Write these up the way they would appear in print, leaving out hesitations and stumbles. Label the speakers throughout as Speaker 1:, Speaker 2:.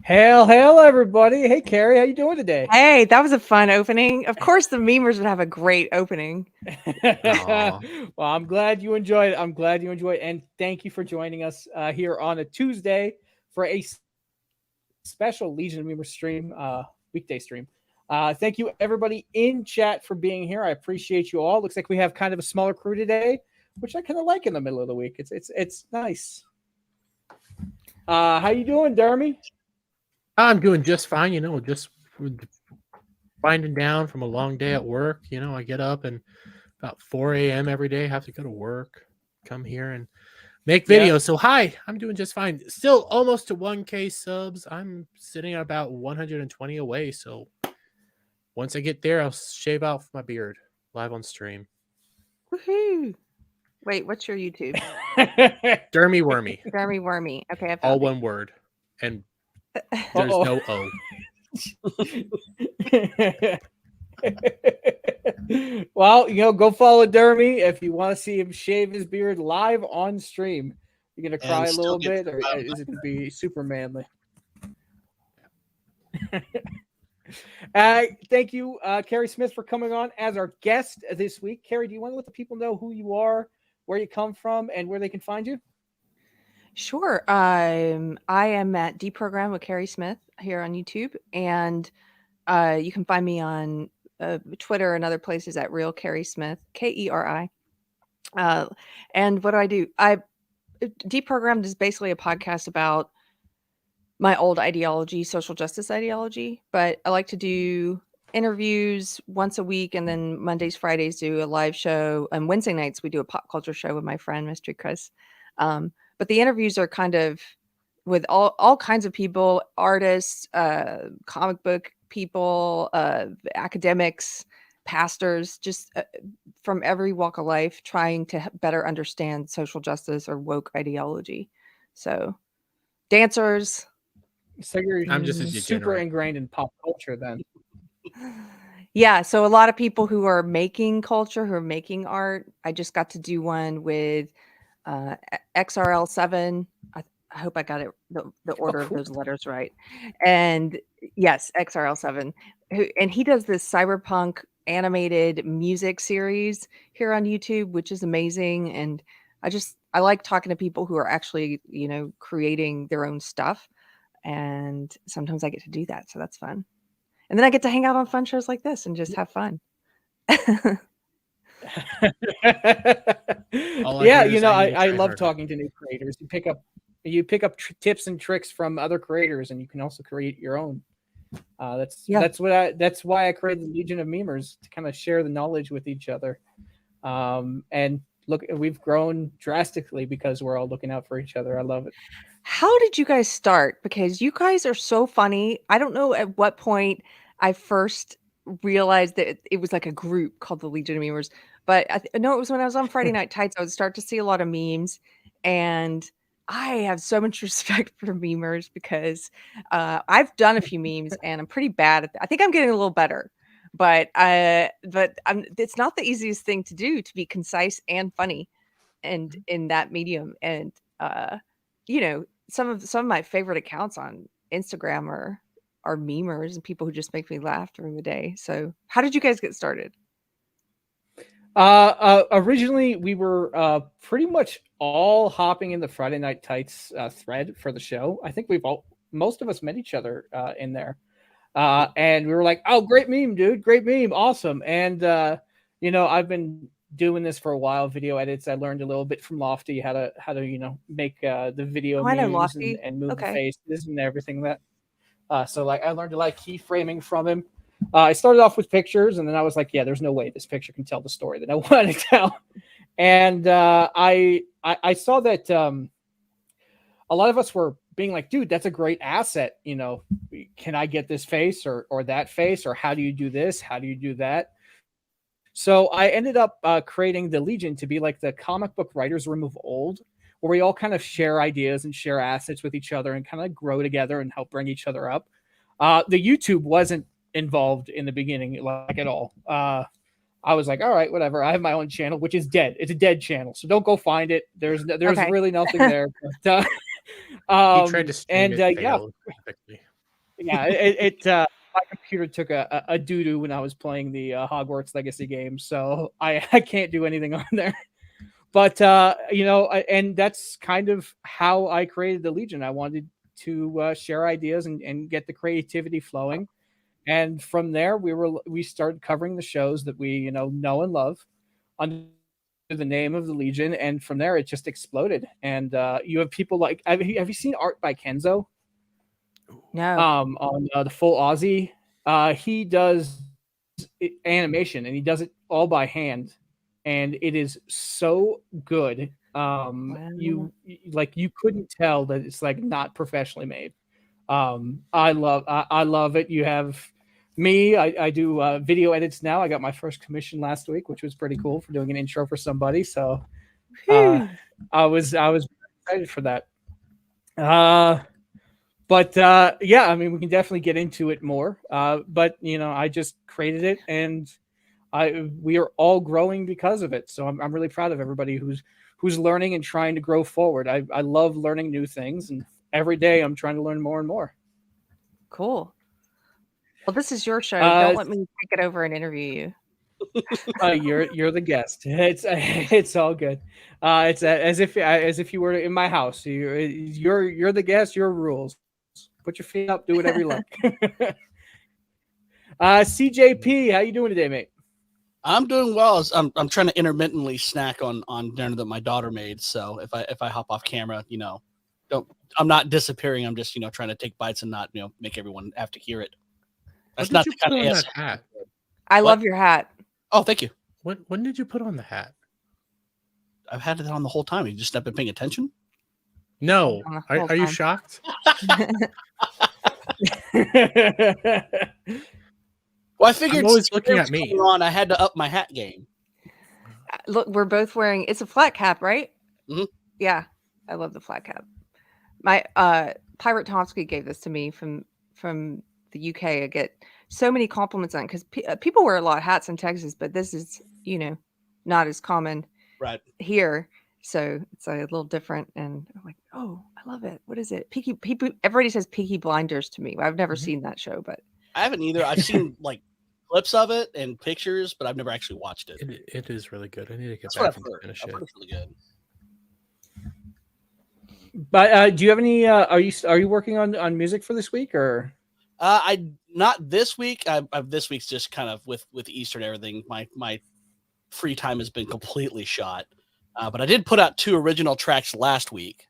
Speaker 1: Hail, everybody. Hey, Carrie, how you doing today?
Speaker 2: Hey, that was a fun opening. Of course, the memers would have a great opening.
Speaker 1: Well,
Speaker 3: Aw.
Speaker 1: I'm glad you enjoyed it. I'm glad you enjoyed it. And thank you for joining us here on a Tuesday for a special Legion Memer stream, weekday stream. Thank you, everybody in chat, for being here. I appreciate you all. Looks like we have kind of a smaller crew today, which I kind of like in the middle of the week. It's nice. How you doing, Dermy?
Speaker 3: I'm doing just fine. Just winding down from a long day at work. I get up and about 4 a.m. every day, have to go to work, come here and make
Speaker 1: Yeah.
Speaker 3: videos. So, hi, I'm doing just fine. Still almost to 1K subs. I'm sitting at about 120 away. So, once I get there, I'll shave off my beard live on stream.
Speaker 2: Woohoo! Wait, what's your YouTube?
Speaker 3: Dermy Wormy.
Speaker 2: Jeremy Wormy. Okay, I
Speaker 3: All
Speaker 2: found
Speaker 3: one word. And there's
Speaker 1: Uh-oh.
Speaker 3: no O.
Speaker 1: Well, go follow Dermy if you want to see him shave his beard live on stream. You're gonna cry a little bit, or is it gonna be super manly? Thank you, Carrie Smith, for coming on as our guest this week. Carrie, do you want to let the people know who you are, where you come from, and where they can find you?
Speaker 2: Sure. I am at Deprogram with Carrie Smith here on YouTube, and you can find me on Twitter and other places at Real Carrie Smith, Keri. And what do? Deprogrammed is basically a podcast about my old ideology, social justice ideology, but I like to do interviews once a week, and then Mondays, Fridays do a live show, and Wednesday nights we do a pop culture show with my friend Mystery Chris. But the interviews are kind of with all kinds of people, artists, comic book people, academics, pastors, just from every walk of life, trying to better understand social justice or woke ideology. So dancers.
Speaker 1: So you're
Speaker 3: I'm just a
Speaker 1: super
Speaker 3: degenerate.
Speaker 1: ingrained in pop culture, then.
Speaker 2: Yeah, so a lot of people who are making culture, who are making art. I just got to do one with XRL7. I hope I got it the order of
Speaker 1: cool.
Speaker 2: those letters right. And yes, XRL7. And he does this cyberpunk animated music series here on YouTube, which is amazing. And I like talking to people who are actually, creating their own stuff. And sometimes I get to do that, so that's fun. And then I get to hang out on fun shows like this and just have fun.
Speaker 3: All I
Speaker 1: Yeah,
Speaker 3: heard is
Speaker 1: I,
Speaker 3: need to
Speaker 1: I
Speaker 3: try
Speaker 1: love
Speaker 3: harder.
Speaker 1: talking to new creators. You pick up tips and tricks from other creators, and you can also create your own.
Speaker 2: Yeah.
Speaker 1: That's why I created the Legion of Memers, to kind of share the knowledge with each other. And look, we've grown drastically because we're all looking out for each other. I love it.
Speaker 2: How did you guys start? Because you guys are so funny. I don't know at what point I first realized that it was like a group called the Legion of Memers, but no, it was when I was on Friday Night Tights. I would start to see a lot of memes, and I have so much respect for memers because I've done a few memes and I'm pretty bad at that. I think I'm getting a little better, but it's not the easiest thing to do, to be concise and funny and in that medium. And some of my favorite accounts on Instagram are memers and people who just make me laugh during the day. So how did you guys get started?
Speaker 1: Originally, we were pretty much all hopping in the Friday Night Tights thread for the show. I think most of us met each other in there. And we were like, "Oh, great meme, dude! Great meme, awesome!" And I've been doing this for a while, video edits. I learned a little bit from Lofty how to make the video
Speaker 2: Oh, I know
Speaker 1: memes
Speaker 2: Lofty.
Speaker 1: and move the
Speaker 2: Okay.
Speaker 1: faces and everything that. So like I learned to like keyframing from him. I started off with pictures, and then I was like, "Yeah, there's no way this picture can tell the story that I want to tell." And I saw that a lot of us were being like, "Dude, that's a great asset. Can I get this face or that face, or how do you do this? How do you do that?" So I ended up creating the Legion to be like the comic book writers' room of old, where we all kind of share ideas and share assets with each other and kind of grow together and help bring each other up. The YouTube wasn't involved in the beginning, like at all. I was like, all right, whatever. I have my own channel, which is dead. It's a dead channel, so don't go find it. There's
Speaker 2: Okay.
Speaker 1: really nothing there. But,
Speaker 3: He tried to stream
Speaker 1: and
Speaker 3: it,
Speaker 1: yeah,
Speaker 3: failed quickly.
Speaker 1: Yeah, my computer took a doo doo when I was playing the Hogwarts Legacy game, so I can't do anything on there. But and that's kind of how I created the Legion. I wanted to share ideas and get the creativity flowing, and from there we started covering the shows that we know and love under the name of the Legion, and from there it just exploded. And you have people like have you seen art by Kenzo?
Speaker 2: No.
Speaker 1: On the full Aussie. He does animation and he does it all by hand, and it is so good.
Speaker 2: Wow.
Speaker 1: You couldn't tell that it's like not professionally made. I love it. You have me. I do video edits now. I got my first commission last week, which was pretty cool for doing an intro for somebody. So
Speaker 2: Phew.
Speaker 1: I was excited for that. But yeah, I mean, we can definitely get into it more. But I just created it, and we are all growing because of it. So I'm really proud of everybody who's learning and trying to grow forward. I love learning new things, and every day I'm trying to learn more and more.
Speaker 2: Cool. Well, this is your show.
Speaker 1: Uh,
Speaker 2: Don't let me take it over and interview you.
Speaker 1: you're the guest. It's all good. It's as if you were in my house. You're the guest. Your rules. Put your feet up. Do whatever you like. CJP, how you doing today, mate?
Speaker 4: I'm doing well. I'm trying to intermittently snack on dinner that my daughter made. So if I hop off camera, I'm not disappearing. I'm just trying to take bites and not make everyone have to hear it. That's not the kind of
Speaker 3: that hat.
Speaker 2: I love your hat.
Speaker 4: Oh, thank you.
Speaker 3: When did you put on the hat?
Speaker 4: I've had it on the whole time. You just not been paying attention.
Speaker 3: No.
Speaker 2: On the whole
Speaker 3: Are you
Speaker 2: time.
Speaker 3: shocked?
Speaker 4: Well, I figured
Speaker 3: I'm always
Speaker 4: since
Speaker 3: looking
Speaker 4: it
Speaker 3: at
Speaker 4: was
Speaker 3: me.
Speaker 4: coming on, I had to up my hat game.
Speaker 2: Look, we're both wearing. It's a flat cap, right?
Speaker 4: Mhm.
Speaker 2: Yeah, I love the flat cap. My Pirate Tomsky gave this to me from the UK. I get so many compliments on because people wear a lot of hats in Texas, but this is not as common
Speaker 4: Right.
Speaker 2: here. So it's a little different, and I'm like, oh, I love it. What is it? Everybody says Peaky Blinders to me. I've never seen that show, but
Speaker 4: I haven't either. I've seen like clips of it and pictures, but I've never actually watched it.
Speaker 3: It is really good. I need to get
Speaker 4: That's what
Speaker 3: back
Speaker 4: I've
Speaker 3: into
Speaker 4: heard.
Speaker 3: finish
Speaker 4: I've
Speaker 3: it.
Speaker 4: heard it's really good.
Speaker 1: But do you have any? Are you working on music for this week or?
Speaker 4: I not this week. I've this week's just kind of with Easter and everything. My free time has been completely shot. But I did put out 2 original tracks last week,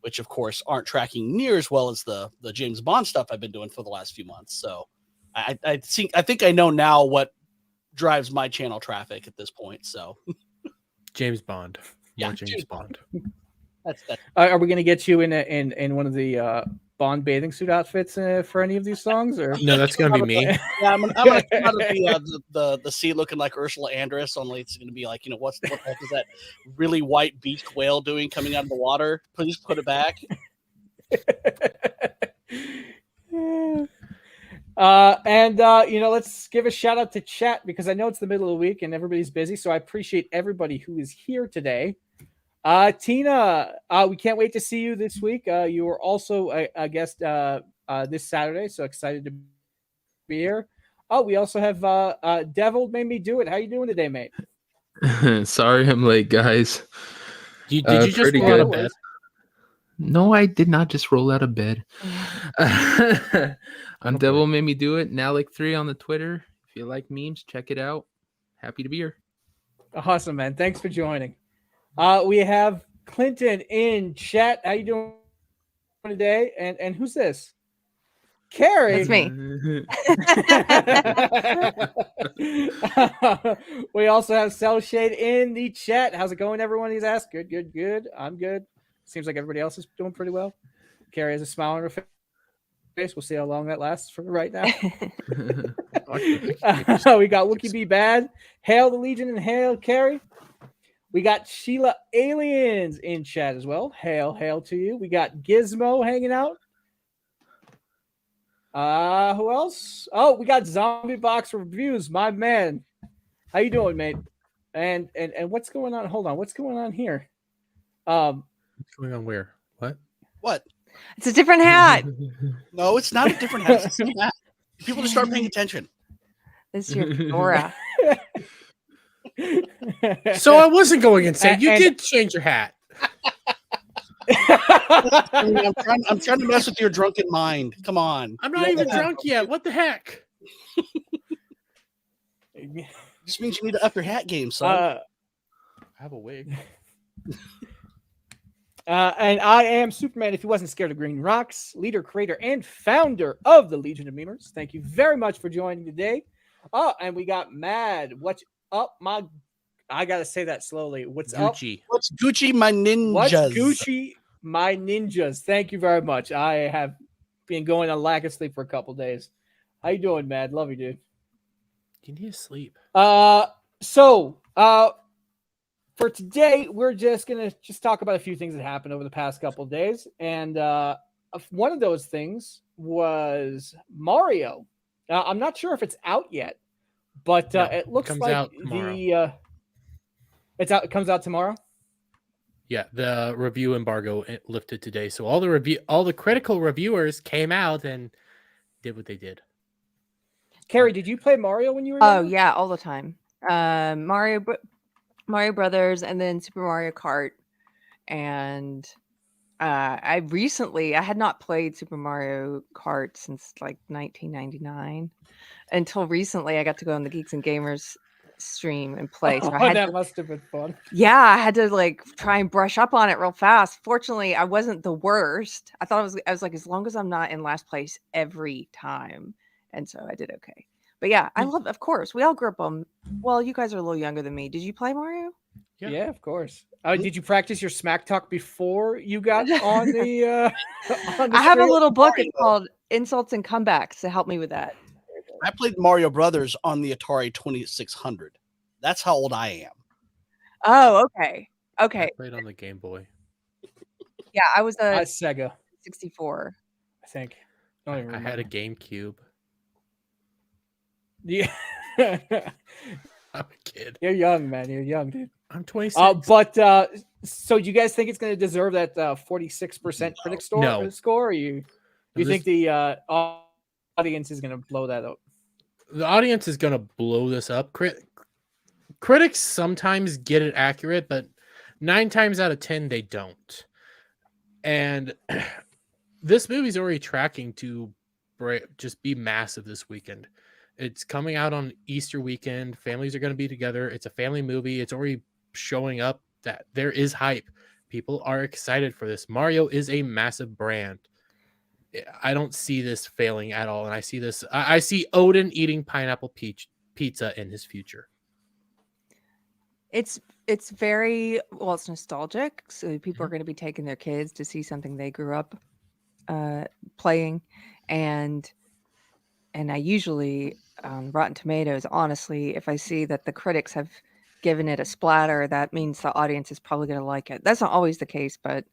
Speaker 4: which of course aren't tracking near as well as the James Bond stuff I've been doing for the last few months. So I think I know now what drives my channel traffic at this point. So
Speaker 3: James Bond.
Speaker 4: Yeah,
Speaker 3: More James
Speaker 4: James
Speaker 3: Bond.
Speaker 4: that's
Speaker 1: Are we going to get you in one of the Bond bathing suit outfits for any of these songs? Or
Speaker 3: No, that's gonna be me.
Speaker 4: Yeah, I'm gonna come out of the sea looking like Ursula Andress. Only it's gonna be like, what the heck is that really white beached whale doing coming out of the water? Please put it back.
Speaker 1: Let's give a shout out to chat because I know it's the middle of the week and everybody's busy. So I appreciate everybody who is here today. Tina, we can't wait to see you this week. You are also a guest this Saturday, so excited to be here. Oh, we also have Devil Made Me Do It. How you doing today, mate?
Speaker 5: Sorry I'm late, guys.
Speaker 3: Did you just
Speaker 5: pretty
Speaker 3: roll out
Speaker 5: good.
Speaker 3: of bed?
Speaker 5: No, I did not just roll out of bed.
Speaker 3: Okay.
Speaker 5: Devil Made Me Do It. Now like 3 on the Twitter. If you like memes, check it out. Happy to be here.
Speaker 1: Awesome, man. Thanks for joining. We have Clinton in chat. How you doing today? And who's this? Carrie.
Speaker 2: That's me.
Speaker 1: We also have Cell Shade in the chat. How's it going, everyone? He's asked. Good. I'm good. Seems like everybody else is doing pretty well. Carrie has a smile on her face. We'll see how long that lasts for right now. We got Wookie Be Bad. Hail the Legion and hail Carrie. We got Sheila Aliens in chat as well. Hail to you. We got Gizmo hanging out. Who else? Oh, we got Zombie Box Reviews, my man. How you doing, mate? And what's going on? Hold on, what's going on here?
Speaker 3: What's going on where? What?
Speaker 4: What?
Speaker 2: It's a different hat.
Speaker 4: No, it's not a different hat. It's the same hat. People just start paying attention.
Speaker 2: This is your fedora.
Speaker 3: So I wasn't going insane. You
Speaker 1: And-
Speaker 3: did change your hat.
Speaker 4: I mean, I'm trying to mess with your drunken mind. Come on.
Speaker 3: I'm not even drunk yet. What the heck?
Speaker 4: Just means you need to up your hat game, son.
Speaker 3: I have a wig.
Speaker 1: And I am Superman. If he wasn't scared of green rocks, leader, creator, and founder of the Legion of Memers. Thank you very much for joining today. Oh, and we got Mad. What's up, my? I gotta say that slowly. What's up?
Speaker 3: Gucci.
Speaker 4: What's Gucci, my ninjas?
Speaker 1: What's Gucci, my ninjas? Thank you very much. I have been going on lack of sleep for a couple days. How you doing, Mad? Love you, dude.
Speaker 3: You need to sleep.
Speaker 1: So for today, we're just gonna talk about a few things that happened over the past couple of days, and one of those things was Mario. I'm not sure if it's out yet, but
Speaker 3: No,
Speaker 1: it looks
Speaker 3: comes
Speaker 1: like
Speaker 3: out tomorrow.
Speaker 1: It's out. It comes out tomorrow.
Speaker 3: Yeah, the review embargo lifted today, so all the critical reviewers came out and did what they did.
Speaker 1: Carrie, did you play Mario when you were?
Speaker 2: Oh
Speaker 1: younger?
Speaker 2: yeah, all the time. Mario Brothers, and then Super Mario Kart, and I had not played Super Mario Kart since like 1999. Until recently, I got to go on the Geeks and Gamers stream and play. So
Speaker 1: that must have been fun.
Speaker 2: yeah, I had to like try and brush up on it real fast. Fortunately, I wasn't the worst. I was like, as long as I'm not in last place every time, and so I did okay. But yeah, I love. Of course, we all grew up on. Well, you guys are a little younger than me. Did you play Mario?
Speaker 1: Yeah, of course. Did you practice your smack talk before you got on the? On the
Speaker 2: I have a
Speaker 1: stream?
Speaker 2: little book.
Speaker 4: Mario.
Speaker 2: It's called Insults and Comebacks to help me with that.
Speaker 4: I played Mario Brothers on the Atari 2600. That's how old I am.
Speaker 2: Oh, okay. Okay.
Speaker 3: I played on the Game Boy.
Speaker 2: Yeah, I was a
Speaker 1: Sega,
Speaker 2: 64.
Speaker 1: I think. Don't even
Speaker 3: I had a
Speaker 1: remember.
Speaker 3: GameCube.
Speaker 1: Yeah.
Speaker 3: I'm a kid.
Speaker 1: You're young, man. You're young, dude.
Speaker 3: I'm 26.
Speaker 1: So do you guys think it's going to deserve that 46% critic score? Or you think the audience is going to blow that up?
Speaker 3: The audience is going to blow this up. Critics sometimes get it accurate, but 9 times out of 10 they don't. And this movie's already tracking to just be massive this weekend. It's coming out on Easter weekend. Families are going to be together. It's a family movie. It's already showing up that there is hype. People are excited for this. Mario is a massive brand. I don't see this failing at all. And I see this. I see Odin eating pineapple pizza in his future.
Speaker 2: It's very well. It's nostalgic, so people are going to be taking their kids to see something they grew up playing, and I usually Rotten Tomatoes. Honestly, if I see that the critics have given it a splatter, that means the audience is probably going to like it. That's not always the case, but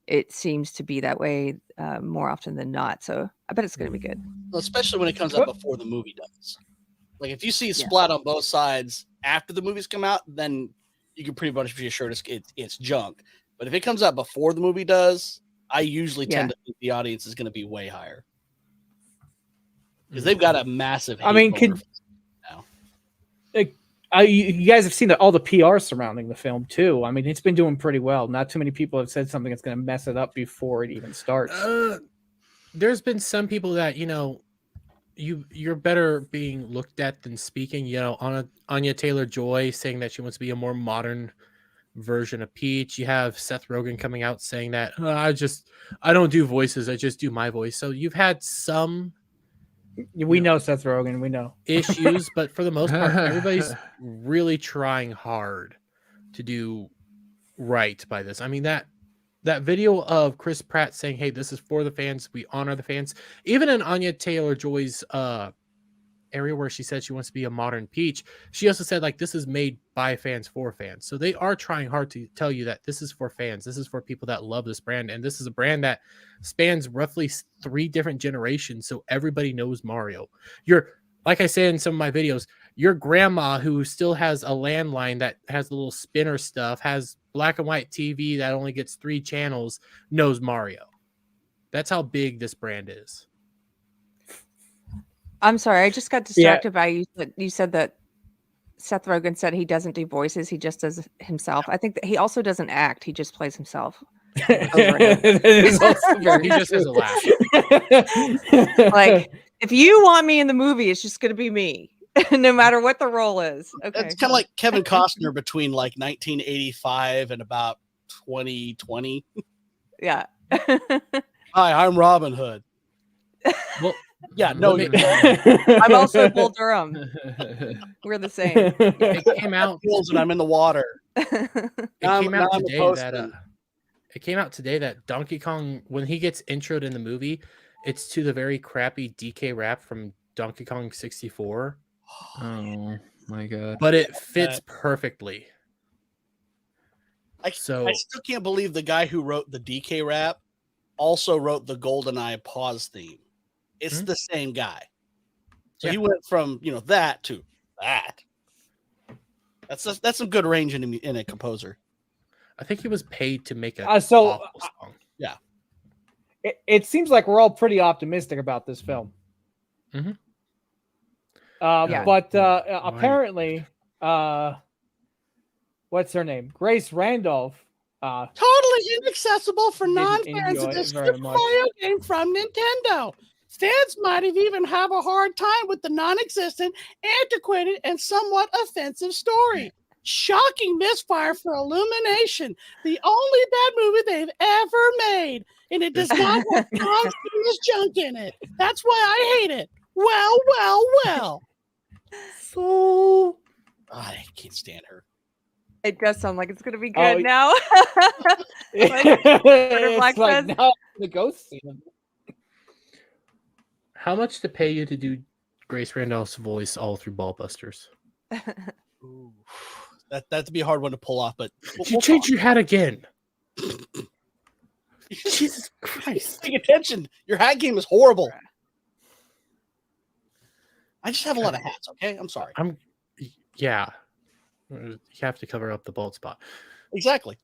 Speaker 2: it seems to be that way more often than not. So I bet it's going to be good.
Speaker 4: Well, especially when it comes out before the movie does. Like if you see splat on both sides after the movies come out, then you can pretty much be assured it's junk. But if it comes out before the movie does, I usually tend to think the audience is going to be way higher because they've got a massive.
Speaker 1: I mean, you guys have seen all the PR surrounding the film too. I mean, it's been doing pretty well. Not too many people have said something that's going to mess it up before it even starts.
Speaker 3: There's been some people that you're better being looked at than speaking. Anya Taylor-Joy saying that she wants to be a more modern version of Peach. You have Seth Rogen coming out saying that I don't do voices. I just do my voice. So you've had some.
Speaker 1: We know Seth Rogen. We know
Speaker 3: issues, but for the most part, everybody's really trying hard to do right by this. I mean, that video of Chris Pratt saying, "Hey, this is for the fans. We honor the fans." Even in Anya Taylor-Joy's area where she said she wants to be a modern Peach, she also said like this is made by fans for fans. So they are trying hard to tell you that this is for fans. This is for people that love this brand, and this is a brand that spans roughly 3 different generations. So everybody knows Mario. Like I say in some of my videos, your grandma who still has a landline that has a little spinner stuff, has black and white TV that only gets 3 channels, knows Mario. That's how big this brand is.
Speaker 2: I'm sorry, I just got distracted by you said that Seth Rogen said he doesn't do voices, he just does himself. I think that he also doesn't act, he just plays himself. Over and over.
Speaker 1: That is also very
Speaker 3: He just has a
Speaker 1: true.
Speaker 3: laugh.
Speaker 2: Like, if you want me in the movie, it's just going to be me, no matter what the role is. Okay.
Speaker 4: It's kind of like Kevin Costner between like 1985 and about 2020.
Speaker 2: Yeah.
Speaker 4: Hi, I'm Robin Hood.
Speaker 3: Well,
Speaker 4: Yeah, no,
Speaker 3: let
Speaker 2: I'm also Bull Durham. We're the same.
Speaker 3: it came out.
Speaker 4: and I'm in the water.
Speaker 3: It
Speaker 4: Now
Speaker 3: came
Speaker 4: I'm
Speaker 3: out
Speaker 4: a
Speaker 3: today
Speaker 4: postman.
Speaker 3: that Donkey Kong, when he gets introed in the movie, it's to the very crappy DK rap from Donkey Kong 64,
Speaker 5: Oh my god.
Speaker 3: but it fits perfectly.
Speaker 4: I still can't believe the guy who wrote the DK rap also wrote the GoldenEye pause theme. It's the same guy. So he went from that to that. That's some good range in a composer.
Speaker 3: I think he was paid to make a
Speaker 1: so
Speaker 3: awful song.
Speaker 4: Yeah.
Speaker 1: It seems like we're all pretty optimistic about this film.
Speaker 3: Mhm.
Speaker 1: But apparently, what's her name? Grace Randolph.
Speaker 4: Totally inaccessible for
Speaker 1: Didn't
Speaker 4: non-fans
Speaker 1: enjoy
Speaker 4: of
Speaker 1: it
Speaker 4: this
Speaker 1: very
Speaker 4: Super
Speaker 1: much.
Speaker 4: Mario game from Nintendo. Fans might have even have a hard time with the non-existent, antiquated, and somewhat offensive story. Shocking misfire for Illumination, the only bad movie they've ever made, and it does not have John Cena's junk in it. That's why I hate it. Well. So I can't stand her.
Speaker 2: It does sound like it's going to be good now.
Speaker 1: It's like now the ghost scene.
Speaker 3: How much to pay you to do Grace Randolph's voice all through Ballbusters?
Speaker 4: Ooh, that'd be a hard one to pull off, but
Speaker 3: You change your hat again. Jesus Christ.
Speaker 4: Pay attention. Your hat game is horrible. I just have a lot of hats, okay? I'm sorry.
Speaker 3: Yeah. You have to cover up the bald spot.
Speaker 4: Exactly.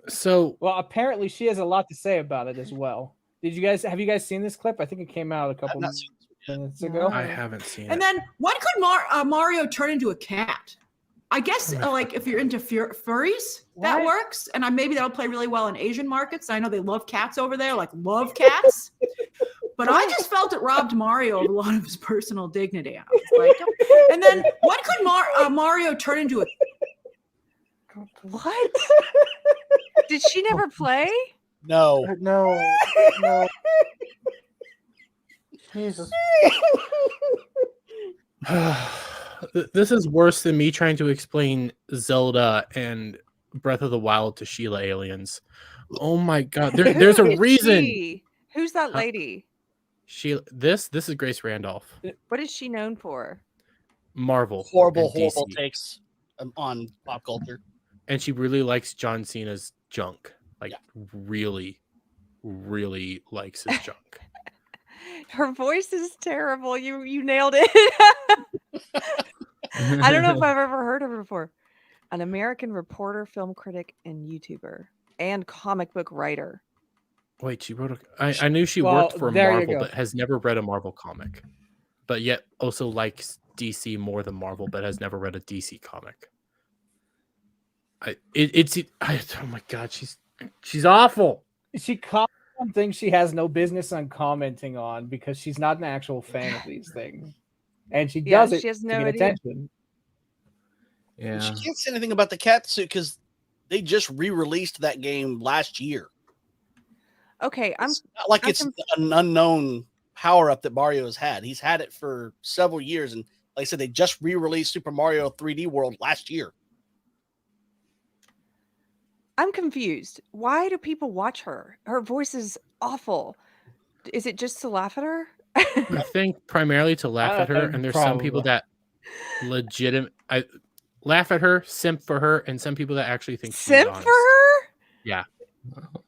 Speaker 3: So,
Speaker 1: well, apparently she has a lot to say about it as well. Have you guys seen this clip? I think it came out a couple minutes ago.
Speaker 3: I haven't seen it.
Speaker 6: And then why could Mario turn into a cat? I guess like if you're into furries, that works. And maybe that'll play really well in Asian markets. I know they love cats over there, like love cats. But I just felt it robbed Mario of a lot of his personal dignity. I was like, and then what could Mario turn into a?
Speaker 2: What? Did she never play?
Speaker 4: No.
Speaker 3: Jesus. This is worse than me trying to explain Zelda and Breath of the Wild to Sheila aliens. Oh my god. There's a reason.
Speaker 2: Who's that lady?
Speaker 3: This is Grace Randolph.
Speaker 2: What is she known for?
Speaker 3: Marvel.
Speaker 4: Horrible takes on pop culture.
Speaker 3: And she really likes John Cena's junk. Like really, really likes his junk.
Speaker 2: Her voice is terrible. You nailed it. I don't know if I've ever heard of her before. An American reporter, film critic, and YouTuber, and comic book writer.
Speaker 3: Wait, she wrote I knew she worked for Marvel, but has never read a Marvel comic. But yet also likes DC more than Marvel, but has never read a DC comic. Oh my god, she's awful.
Speaker 1: She comments on things she has no business on commenting on because she's not an actual fan of these things, and she does it
Speaker 2: she has
Speaker 1: to
Speaker 2: no
Speaker 1: get
Speaker 2: idea.
Speaker 1: attention.
Speaker 5: Yeah.
Speaker 4: She can't say anything about the cat suit because they just re-released that game last year.
Speaker 2: Okay,
Speaker 4: It's not like it's an unknown power-up that Mario has had. He's had it for several years, and like I said, they just re-released Super Mario 3D World last year.
Speaker 2: I'm confused. Why do people watch her? Her voice is awful. Is it just to laugh at her?
Speaker 3: I think primarily to laugh at her, and there's some people that laugh at her, simp for her, and some people that actually think
Speaker 2: simp
Speaker 3: she's
Speaker 2: for her?
Speaker 3: Yeah.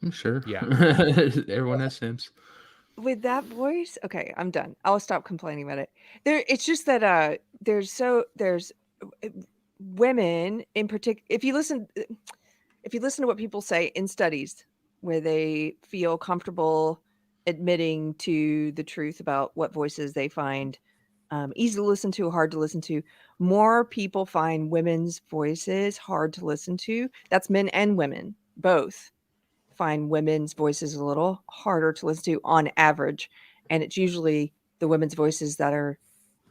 Speaker 5: I'm sure.
Speaker 3: Yeah.
Speaker 5: Everyone has Sims.
Speaker 2: With that voice? Okay, I'm done. I'll stop complaining about it. It's just that there's women in particular. If you listen to what people say in studies where they feel comfortable admitting to the truth about what voices they find easy to listen to, hard to listen to. More people find women's voices hard to listen to. That's men and women, both find women's voices a little harder to listen to on average. And it's usually the women's voices that are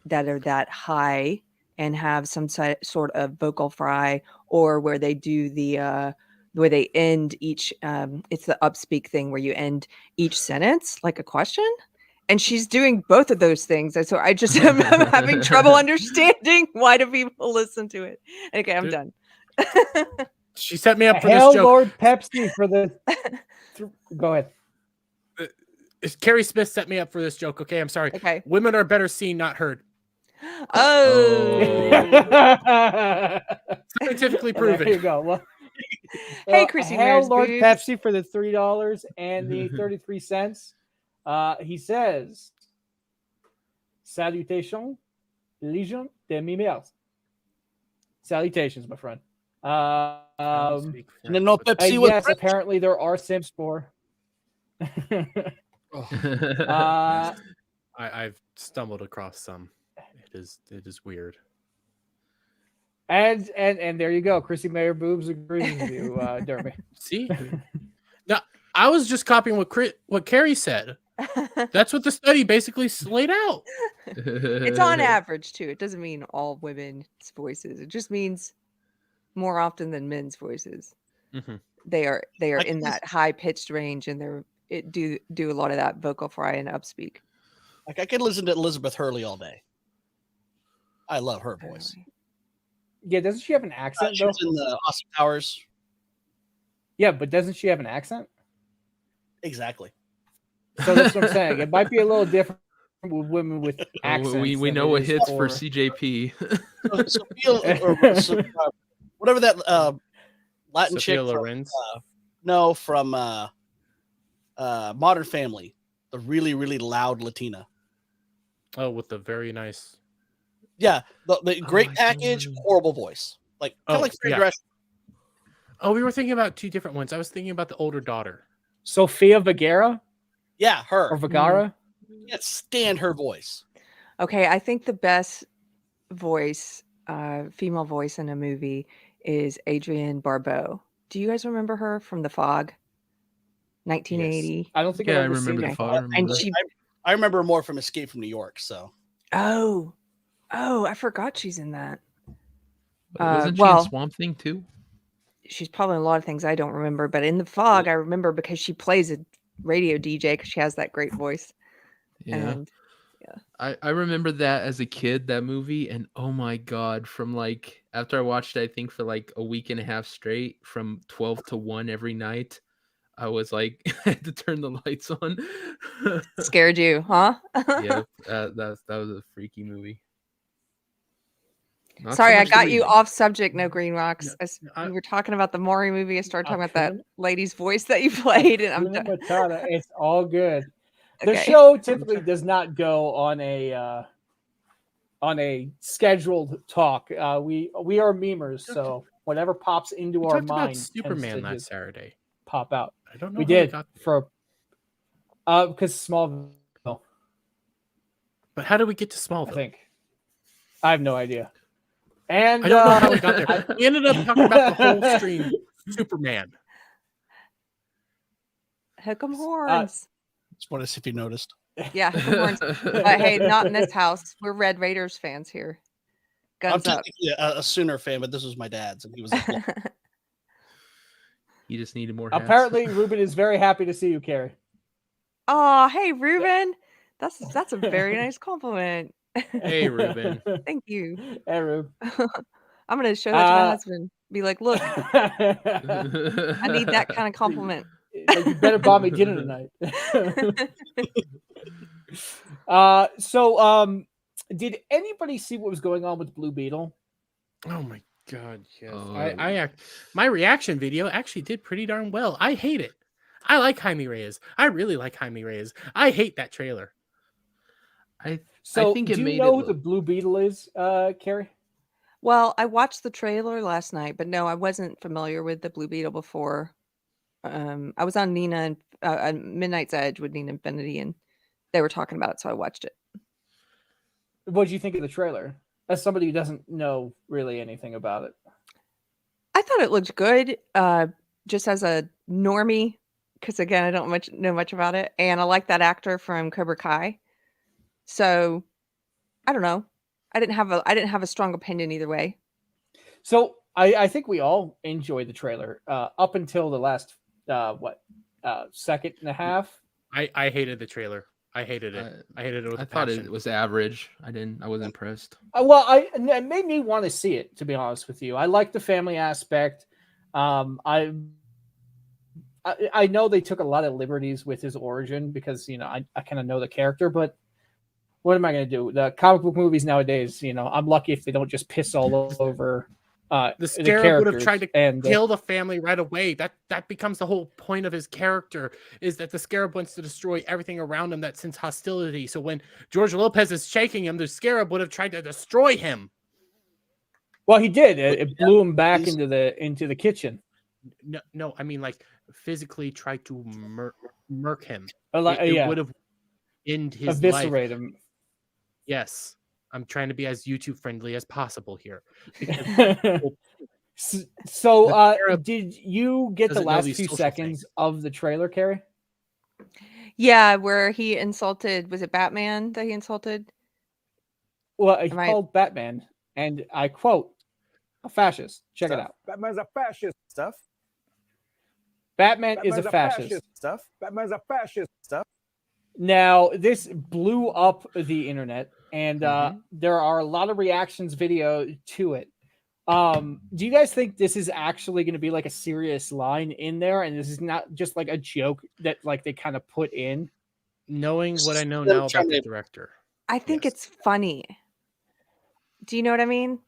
Speaker 2: that high and have some sort of vocal fry, or where they do the way they end each it's the upspeak thing where you end each sentence like a question, and she's doing both of those things, and so I just am having trouble understanding why do people listen to it. Okay, I'm
Speaker 3: Dude.
Speaker 2: done.
Speaker 3: She set me up for
Speaker 1: Hell
Speaker 3: this joke.
Speaker 1: Lord Pepsi for the. Go ahead.
Speaker 3: Carrie Smith set me up for this joke. Okay, I'm sorry.
Speaker 2: Okay.
Speaker 3: Women are better seen, not heard.
Speaker 2: Oh.
Speaker 3: Scientifically
Speaker 1: There you
Speaker 3: proven.
Speaker 1: go. Well,
Speaker 2: Hey, Chrissy
Speaker 1: Hell
Speaker 2: Mare's
Speaker 1: Lord
Speaker 2: boobs.
Speaker 1: Pepsi for the $3 and the 33 cents. He says, "Salutations, Legion de Mimels." Salutations, my friend.
Speaker 4: And then no Pepsi with
Speaker 1: Yes,
Speaker 4: French.
Speaker 1: apparently there are Sims for.
Speaker 3: I've stumbled across some. It is weird.
Speaker 1: And there you go. Chrissy Mayer boobs agrees with you, Derby.
Speaker 3: See? Now, I was just copying what Carrie said. That's what the study basically laid out.
Speaker 2: It's on average too. It doesn't mean all women's voices. It just means more often than men's voices.
Speaker 3: Mm-hmm.
Speaker 2: They are
Speaker 4: I
Speaker 2: in
Speaker 4: can
Speaker 2: that high pitched range, and do a lot of that vocal fry and upspeak.
Speaker 4: Like I could listen to Elizabeth Hurley all day. I love her voice.
Speaker 1: Yeah, doesn't she have an accent
Speaker 4: She
Speaker 1: though?
Speaker 4: was in the Austin Powers.
Speaker 1: Yeah, but doesn't she have an accent?
Speaker 4: Exactly.
Speaker 1: So that's what I'm saying. It might be a little different with women with accents.
Speaker 5: we
Speaker 1: than
Speaker 5: know
Speaker 1: it
Speaker 5: what
Speaker 1: is
Speaker 5: hits for CJP.
Speaker 4: Whatever that Latin
Speaker 3: Sophia
Speaker 4: chick from,
Speaker 3: Lorenz.
Speaker 4: from Modern Family, the really really loud Latina.
Speaker 3: Oh, with the very nice.
Speaker 4: Yeah, the great
Speaker 5: I
Speaker 4: package,
Speaker 5: don't know.
Speaker 4: horrible voice, like kind of
Speaker 3: Oh,
Speaker 4: like Fran
Speaker 3: yeah.
Speaker 4: Drescher.
Speaker 3: Oh, we were thinking about two different ones. I was thinking about the older daughter.
Speaker 1: Sofia Vergara
Speaker 4: Yeah, her.
Speaker 1: or Vergara.
Speaker 4: Can't stand her voice.
Speaker 2: Okay, I think the best voice, female voice in a movie is Adrienne Barbeau. Do you guys remember her from The Fog? 1980.
Speaker 1: I don't think
Speaker 5: Yeah, I
Speaker 1: I've ever seen
Speaker 5: remember the
Speaker 1: that.
Speaker 5: fog. I remember
Speaker 2: And
Speaker 5: that.
Speaker 4: I remember more from Escape from New York. So
Speaker 2: oh, I forgot she's in that.
Speaker 5: Wasn't she
Speaker 2: well-
Speaker 5: in Swamp Thing too?
Speaker 2: She's probably in a lot of things I don't remember, but in The Fog, I remember because she plays a radio DJ because she has that great voice.
Speaker 5: Yeah.
Speaker 2: And
Speaker 5: I remember that as a kid, that movie, and oh my god, from like after I watched it, I think for like a week and a half straight, from 12 to 1 every night, I was like I had to turn the lights on.
Speaker 2: scared you, huh?
Speaker 5: Yeah, that was a freaky movie. Not so
Speaker 2: Sorry, I
Speaker 5: much
Speaker 2: got
Speaker 5: the
Speaker 2: you
Speaker 5: movie.
Speaker 2: off subject. No green rocks. As
Speaker 3: I-
Speaker 2: we were talking about the Maury movie, I started talking about that
Speaker 1: Hakuna-
Speaker 2: lady's voice that you played, and I'm
Speaker 1: Hakuna
Speaker 2: done.
Speaker 1: Matata. It's all good. The
Speaker 2: Okay.
Speaker 1: show typically does not go on a scheduled talk. We are memers, so whatever pops into
Speaker 3: We
Speaker 1: our
Speaker 3: talked about
Speaker 1: mind
Speaker 3: Superman
Speaker 1: tends to
Speaker 3: last
Speaker 1: just
Speaker 3: Saturday.
Speaker 1: pop out.
Speaker 3: I don't know.
Speaker 1: We
Speaker 3: how
Speaker 1: did
Speaker 3: got there.
Speaker 1: for because Smallville,
Speaker 3: But how did we get to
Speaker 1: I
Speaker 3: Smallville?
Speaker 1: think. I have no idea. And
Speaker 3: I don't know how we got there. We ended up talking about the whole stream Superman.
Speaker 2: Hook 'em horns.
Speaker 4: just wanted to see if you noticed.
Speaker 2: Yeah, hook 'em horns. But hey, not in this house. We're Red Raiders fans here.
Speaker 4: I'm
Speaker 2: Guns up.
Speaker 4: technically a Sooner fan, but this was my dad's, and he was like, "Look,
Speaker 5: You just needed more hats.
Speaker 1: apparently, Ruben is very happy to see you, Carrie.
Speaker 2: Oh, hey, Ruben. That's a very nice compliment.
Speaker 3: Hey, Ruben.
Speaker 2: Thank you.
Speaker 1: Hey, Rube.
Speaker 2: I'm gonna show that to my husband. Be like, look, I
Speaker 1: I
Speaker 2: need that kind of compliment.
Speaker 1: Like, you better buy me dinner tonight. Did anybody see what was going on with Blue Beetle?
Speaker 3: Oh my god, yes.
Speaker 5: Oh.
Speaker 3: My reaction video actually did pretty darn well. I hate it. I like Jaime Reyes. I really like Jaime Reyes. I hate that trailer.
Speaker 1: So,
Speaker 5: think it
Speaker 1: do you
Speaker 5: made
Speaker 1: know
Speaker 5: it
Speaker 1: who the
Speaker 5: look-
Speaker 1: Blue Beetle is, Carrie?
Speaker 2: Well, I watched the trailer last night, but no, I wasn't familiar with the Blue Beetle before. I was on Nina and Midnight's Edge with Nina Infinity, and they were talking about it, so I watched it.
Speaker 1: What did you think of the trailer? As somebody who doesn't know really anything about it.
Speaker 2: I thought it looked good, just as a normie, because again, I don't know much about it, and I like that actor from Cobra Kai. So, I don't know. I didn't have a strong opinion either way.
Speaker 1: So I think we all enjoyed the trailer up until the last second and a half.
Speaker 3: I hated the trailer. I hated it. I hated it with
Speaker 5: I
Speaker 3: a
Speaker 5: thought
Speaker 3: passion.
Speaker 5: it was average. I was impressed.
Speaker 1: It made me want to see it, to be honest with you. I like the family aspect. I know they took a lot of liberties with his origin because I kind of know the character, but what am I going to do? The comic book movies nowadays, I'm lucky if they don't just piss all over
Speaker 3: the Scarab would have tried to
Speaker 1: and
Speaker 3: kill the family right away. That becomes the whole point of his character, is that the Scarab wants to destroy everything around him that sends hostility. So when George Lopez is shaking him, the Scarab would have tried to destroy him.
Speaker 1: Well, he did. It blew him back into the kitchen.
Speaker 3: No, I mean like physically tried to murk him.
Speaker 1: It
Speaker 3: would have ended his
Speaker 1: eviscerate
Speaker 3: life.
Speaker 1: him.
Speaker 3: Yes. I'm trying to be as YouTube friendly as possible here.
Speaker 1: So, did you get the last few seconds of the trailer, Carrie?
Speaker 2: Yeah, where he insulted, was it Batman that he insulted?
Speaker 1: Well, he called Batman, and I quote, a fascist. Check it out.
Speaker 7: Batman's a fascist. Stuff.
Speaker 1: Batman is a fascist.
Speaker 7: Stuff. Batman's a fascist. Stuff.
Speaker 1: Now, this blew up the internet, and there are a lot of reactions video to it. Do you guys think this is actually going to be like a serious line in there, and this is not just like a joke that like they kind of put in?
Speaker 3: Knowing what I know now about the director,
Speaker 2: I think it's funny. Do you know what I mean?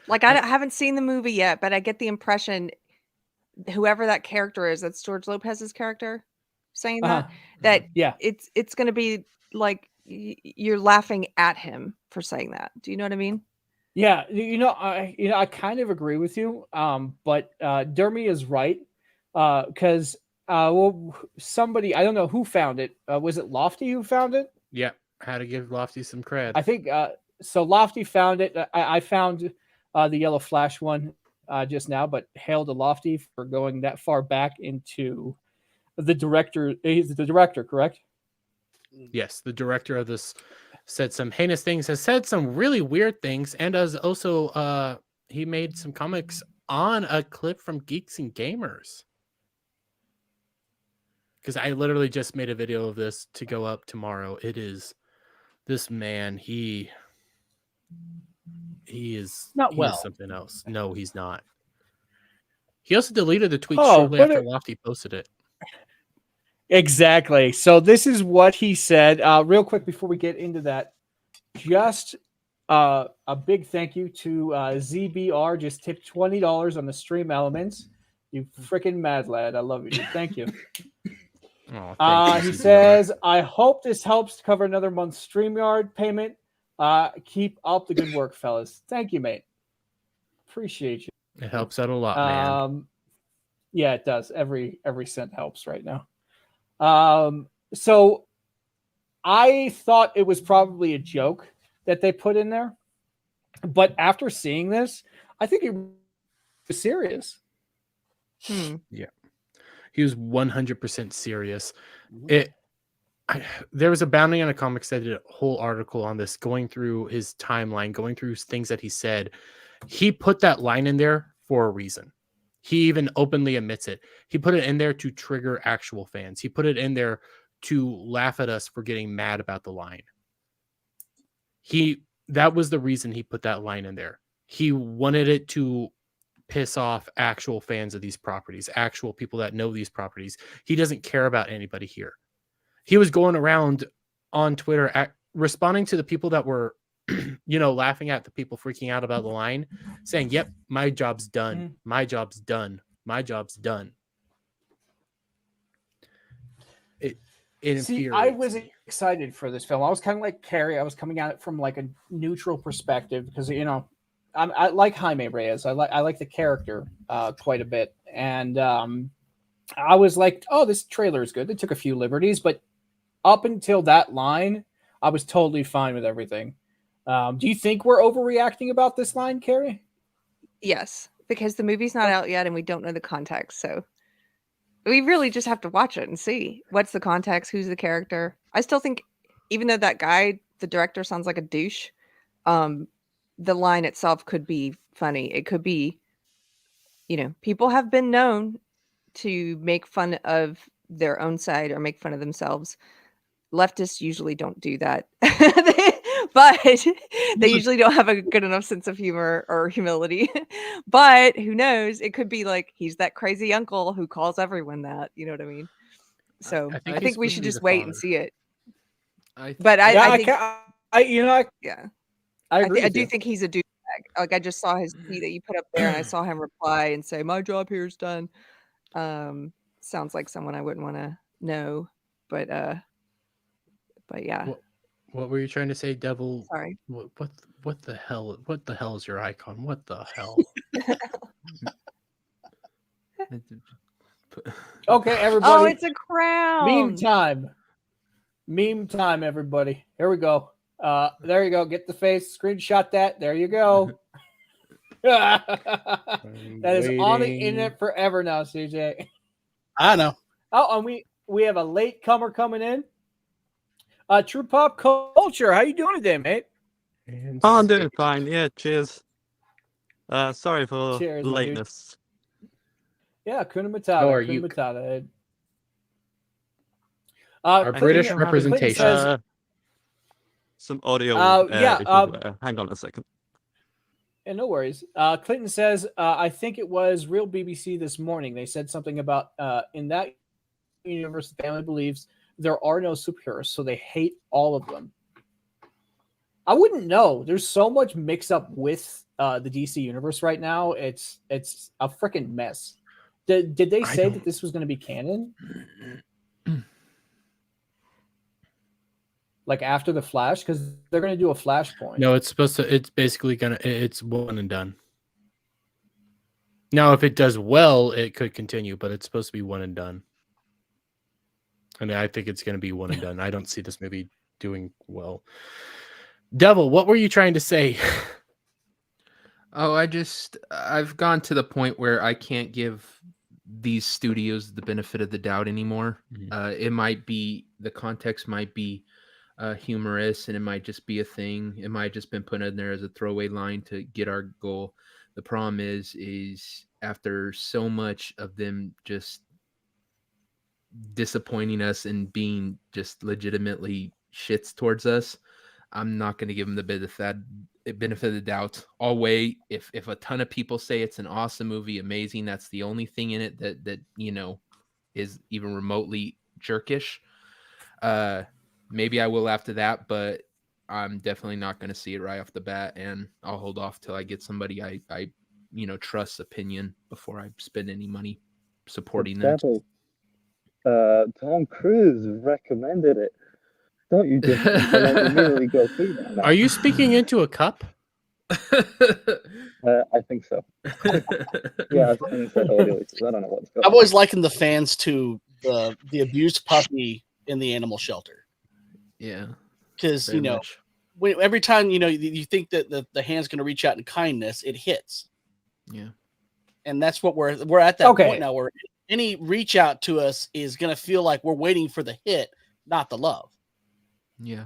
Speaker 2: Like I haven't seen the movie yet, but I get the impression whoever that character is, that's George Lopez's character, saying that it's going to be like you're laughing at him for saying that. Do you know what I mean?
Speaker 1: Yeah, I kind of agree with you. But Dermy is right. Because somebody, I don't know who found it. Was it Lofty who found it?
Speaker 3: Yeah, had to give Lofty some cred.
Speaker 1: I think so. Lofty found it. I found the Yellow Flash one just now, but hail to Lofty for going that far back into the director. He's the director, correct?
Speaker 3: Yes, the director of this said some heinous things, has said some really weird things, and has also he made some comics on a clip from Geeks and Gamers. Because I literally just made a video of this to go up tomorrow. It is this man, he is
Speaker 1: not well.
Speaker 3: Is something else. No, he's not. He also deleted the tweet shortly after Lofty posted it.
Speaker 1: Exactly. So this is what he said. Real quick before we get into that, just a big thank you to ZBR. Just tipped $20 on the stream elements. You freaking mad lad. I love you, dude. Thank you. He says, I hope this helps to cover another month's StreamYard payment. Keep up the good work, fellas. Thank you, mate. Appreciate you.
Speaker 3: It helps out a lot, man.
Speaker 1: Yeah, it does. Every cent helps right now. So I thought it was probably a joke that they put in there, but after seeing this, I think it was serious.
Speaker 3: Yeah, he was 100% serious. There was a Bounding on a Comics that did a whole article on this, going through his timeline, going through things that he said. He put that line in there for a reason. He even openly admits it. He put it in there to trigger actual fans. He put it in there to laugh at us for getting mad about the line. That was the reason he put that line in there. He wanted it to piss off actual fans of these properties, actual people that know these properties. He doesn't care about anybody here. He was going around on Twitter responding to the people that were laughing at the people freaking out about the line, saying, yep, my job's done. Mm-hmm. My job's done. My job's done.
Speaker 1: See, I was excited for this film. I was kind of like Carrie. I was coming at it from like a neutral perspective because, I like Jaime Reyes. I like the character quite a bit. And I was like, oh, this trailer is good. They took a few liberties, but up until that line, I was totally fine with everything. Do you think we're overreacting about this line, Carrie?
Speaker 2: Yes, because the movie's not out yet and we don't know the context. So we really just have to watch it and see what's the context, who's the character. I still think, even though that guy, the director, sounds like a douche, the line itself could be funny. It could be, people have been known to make fun of their own side or make fun of themselves. Leftists usually don't do that. But they usually don't have a good enough sense of humor or humility. But who knows? It could be like he's that crazy uncle who calls everyone that. You know what I mean? So I
Speaker 3: he's
Speaker 2: think we
Speaker 3: supposed
Speaker 2: should
Speaker 3: to be
Speaker 2: just
Speaker 3: the
Speaker 2: wait and
Speaker 3: father.
Speaker 2: see it.
Speaker 5: But
Speaker 2: I think,
Speaker 1: I
Speaker 2: I
Speaker 1: agree.
Speaker 2: do think he's a douchebag. Like, I just saw his tweet that you put up there, and I saw him reply and say, "My job here is done." Sounds like someone I wouldn't want to know, but yeah.
Speaker 3: What were you trying to say, Devil?
Speaker 2: Sorry.
Speaker 3: What the hell? What the hell is your icon? What the hell?
Speaker 1: Okay, everybody.
Speaker 2: Oh, it's a crown.
Speaker 1: Meme time, everybody. Here we go. There you go. Get the face. Screenshot that. There you go. That is on the internet forever now, CJ.
Speaker 4: I know.
Speaker 1: Oh, and we have a late comer coming in. True Pop Culture. How you doing today, mate?
Speaker 8: Oh, I'm doing fine. Yeah, cheers. Sorry for
Speaker 1: Cheers, my dude.
Speaker 8: lateness.
Speaker 1: Yeah, Kuna Matata.
Speaker 3: How are
Speaker 1: Kuna
Speaker 3: you?
Speaker 1: Matata.
Speaker 3: Our British
Speaker 1: Clinton
Speaker 3: representation.
Speaker 1: says,
Speaker 8: Some audio.
Speaker 1: yeah,
Speaker 8: hang on a second.
Speaker 1: yeah, no worries. Clinton says, I think it was Real BBC this morning. They said something about in that universe, the family believes there are no superheroes, so they hate all of them. I wouldn't know. There's so much mix up with the DC universe right now. It's a freaking mess. Did they say that this was going to be canon? Like after the Flash, because they're going to do a Flashpoint.
Speaker 3: No, it's supposed to. It's basically it's one and done. Now, if it does well, it could continue, but it's supposed to be one and done. And I think it's going to be one and done. I don't see this movie doing well. Devil, what were you trying to say?
Speaker 5: Oh, I've gone to the point where I can't give these studios the benefit of the doubt anymore. It might be, the context might be humorous, and it might just be a thing. It might just been put in there as a throwaway line to get our goal. The problem is after so much of them just disappointing us and being just legitimately shits towards us, I'm not going to give them the benefit of the doubt. I'll wait. If a ton of people say it's an awesome movie, amazing, that's the only thing in it that is even remotely jerkish, maybe I will after that, but I'm definitely not going to see it right off the bat, and I'll hold off till I get somebody I trust's opinion before I spend any money supporting them.
Speaker 9: Tom Cruise recommended it. Don't you just immediately go see that now?
Speaker 3: Are you speaking into a cup?
Speaker 9: I think so. Yeah, I said audio. I don't know what's going on.
Speaker 4: I've always likened the fans to the abused puppy in the animal shelter.
Speaker 5: Yeah,
Speaker 4: because every time you think that the hand's going to reach out in kindness, it hits.
Speaker 5: Yeah,
Speaker 4: and that's what we're at that point now, where any reach out to us is going to feel like we're waiting for the hit, not the love.
Speaker 5: Yeah.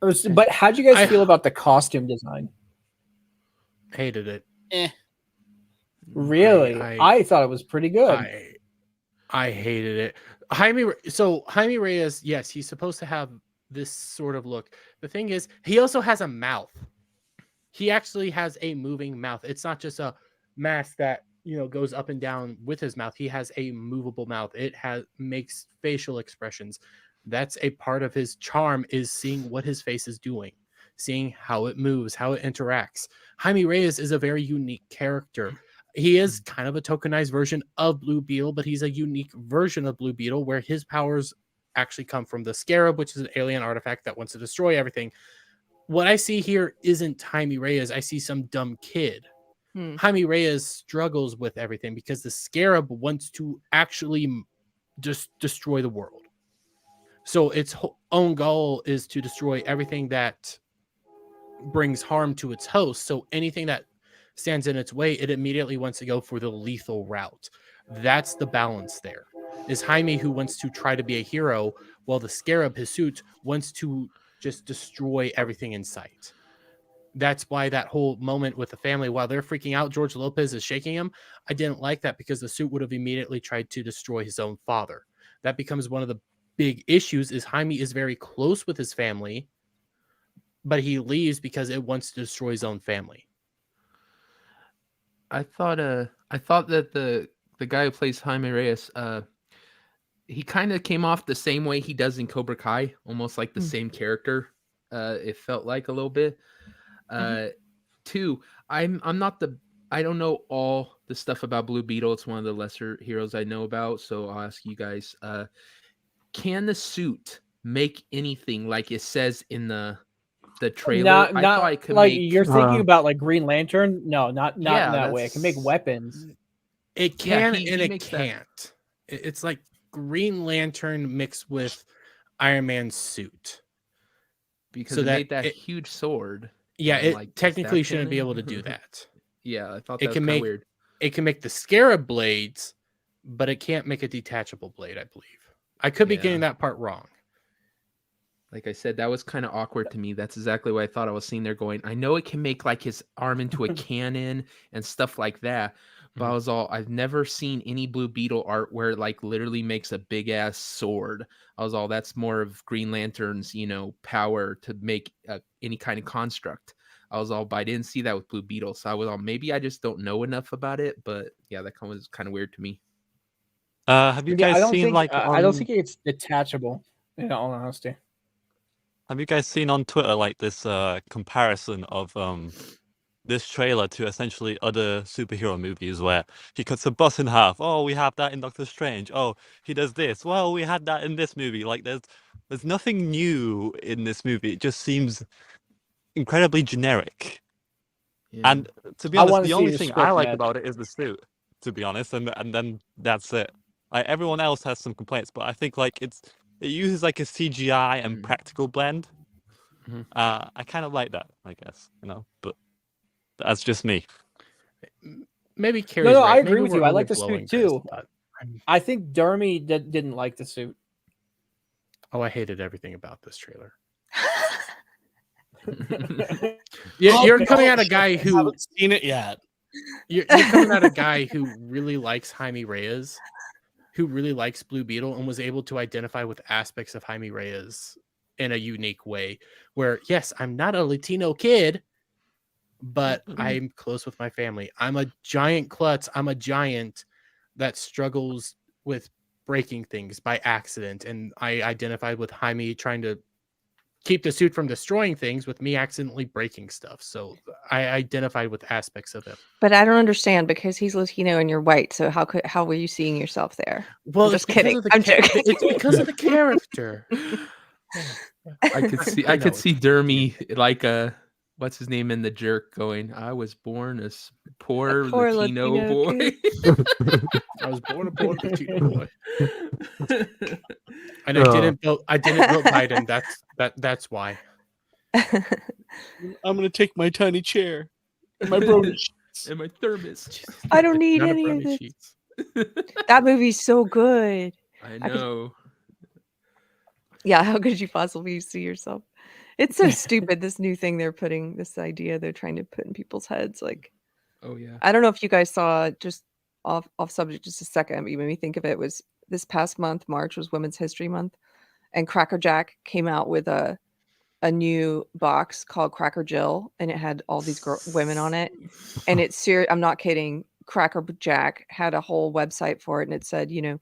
Speaker 1: But how'd you guys feel about the costume design?
Speaker 3: Hated it.
Speaker 1: Really? I thought it was pretty good.
Speaker 3: I hated it. Jaime Reyes, yes, he's supposed to have this sort of look. The thing is, he also has a mouth. He actually has a moving mouth. It's not just a mask that goes up and down with his mouth. He has a movable mouth. It makes facial expressions. That's a part of his charm, is seeing what his face is doing, seeing how it moves, how it interacts. Jaime Reyes is a very unique character. He is kind of a tokenized version of Blue Beetle, but he's a unique version of Blue Beetle where his powers actually come from the Scarab, which is an alien artifact that wants to destroy everything. What I see here isn't Jaime Reyes. I see some dumb kid Jaime Reyes struggles with everything because the Scarab wants to actually just destroy the world. So its own goal is to destroy everything that brings harm to its host. So anything that stands in its way, it immediately wants to go for the lethal route. That's the balance there. Is Jaime who wants to try to be a hero, while the Scarab, his suit, wants to just destroy everything in sight. That's why that whole moment with the family, while they're freaking out, George Lopez is shaking him. I didn't like that because the suit would have immediately tried to destroy his own father. That becomes one of the big issues. Is Jaime is very close with his family, but he leaves because it wants to destroy his own family.
Speaker 5: I thought that the guy who plays Jaime Reyes, he kind of came off the same way he does in Cobra Kai, almost like the same character. It felt like a little bit. Two, I don't know all the stuff about Blue Beetle. It's one of the lesser heroes I know about. So I'll ask you guys, can the suit make anything like it says in the trailer? I thought it could
Speaker 1: like
Speaker 5: make...
Speaker 1: you're thinking about like Green Lantern. No, not in that way. It can make
Speaker 5: that's-
Speaker 1: weapons.
Speaker 3: It can
Speaker 5: he
Speaker 3: and it
Speaker 5: makes that.
Speaker 3: can't. It's like Green Lantern mixed with Iron Man's suit.
Speaker 5: Because
Speaker 3: So
Speaker 5: it
Speaker 3: that
Speaker 5: made that huge sword.
Speaker 3: Yeah,
Speaker 5: and
Speaker 3: it
Speaker 5: I'm like, is
Speaker 3: technically
Speaker 5: that
Speaker 3: shouldn't be
Speaker 5: canon?
Speaker 3: able to do that.
Speaker 5: Yeah, I thought
Speaker 3: It
Speaker 5: that was
Speaker 3: can
Speaker 5: kind of
Speaker 3: make
Speaker 5: weird.
Speaker 3: it can make the Scarab blades, but it can't make a detachable blade, I believe. I could be getting
Speaker 5: Yeah.
Speaker 3: that part wrong.
Speaker 5: Like I said, that was kind of awkward to me. That's exactly what I thought I was seeing there going. I know it can make like his arm into a cannon and stuff like that. But I was I've never seen any Blue Beetle art where it like literally makes a big ass sword. I was that's more of Green Lantern's, power to make any kind of construct. I was but I didn't see that with Blue Beetle. So I was maybe I just don't know enough about it. But yeah, that was kind of weird to me.
Speaker 8: Have you
Speaker 1: Yeah,
Speaker 8: guys seen like
Speaker 1: I don't think it's detachable. In all honesty.
Speaker 8: Have you guys seen on Twitter like this comparison of this trailer to essentially other superhero movies where he cuts a bus in half? Oh, we have that in Doctor Strange. Oh, he does this. Well, we had that in this movie. Like there's nothing new in this movie. It just seems incredibly generic.
Speaker 5: Yeah.
Speaker 8: And to be honest, the only thing I like about it is the suit, to be honest, and then that's it. Like everyone else has some complaints, but I think like it uses like a CGI and practical blend. I kind of like that, I guess, but that's just me.
Speaker 3: Maybe Carrie's
Speaker 1: No,
Speaker 3: right.
Speaker 1: I agree
Speaker 3: Maybe
Speaker 1: with
Speaker 3: we're
Speaker 1: you. I
Speaker 3: only
Speaker 1: like the
Speaker 3: blowing
Speaker 1: suit
Speaker 3: this,
Speaker 1: too.
Speaker 3: but
Speaker 1: I think Dermy didn't like the suit.
Speaker 3: Oh, I hated everything about this trailer. You're coming at a guy who
Speaker 4: haven't seen it yet.
Speaker 3: You're coming at a guy who really likes Jaime Reyes, who really likes Blue Beetle, and was able to identify with aspects of Jaime Reyes in a unique way. Where, yes, I'm not a Latino kid, but I'm close with my family. I'm a giant klutz. I'm a giant that struggles with breaking things by accident. And I identified with Jaime trying to keep the suit from destroying things with me accidentally breaking stuff. So I identified with aspects of him.
Speaker 2: But I don't understand because he's Latino and you're white. So how were you seeing yourself there?
Speaker 3: Well,
Speaker 2: I'm just kidding. I'm joking.
Speaker 3: It's because of the character.
Speaker 5: I could see Dermy like what's his name in The Jerk going, I was born as poor Latino boy.
Speaker 3: I was born a poor Latino boy. And I didn't vote Biden. That's why.
Speaker 4: I'm gonna take my tiny chair and my brony sheets.
Speaker 5: And my thermos.
Speaker 2: I don't need any of this. That movie's so good.
Speaker 5: I know.
Speaker 2: Yeah, how could you possibly see yourself? It's so stupid, this new thing they're putting, this idea they're trying to put in people's heads. Like,
Speaker 5: oh yeah.
Speaker 2: I don't know if you guys saw, just off subject just a second, you made me think of it, was this past month, March was Women's History Month, and Cracker Jack came out with a new box called Cracker Jill, and it had all these women on it. And it's serious, I'm not kidding. Cracker Jack had a whole website for it, and it said, you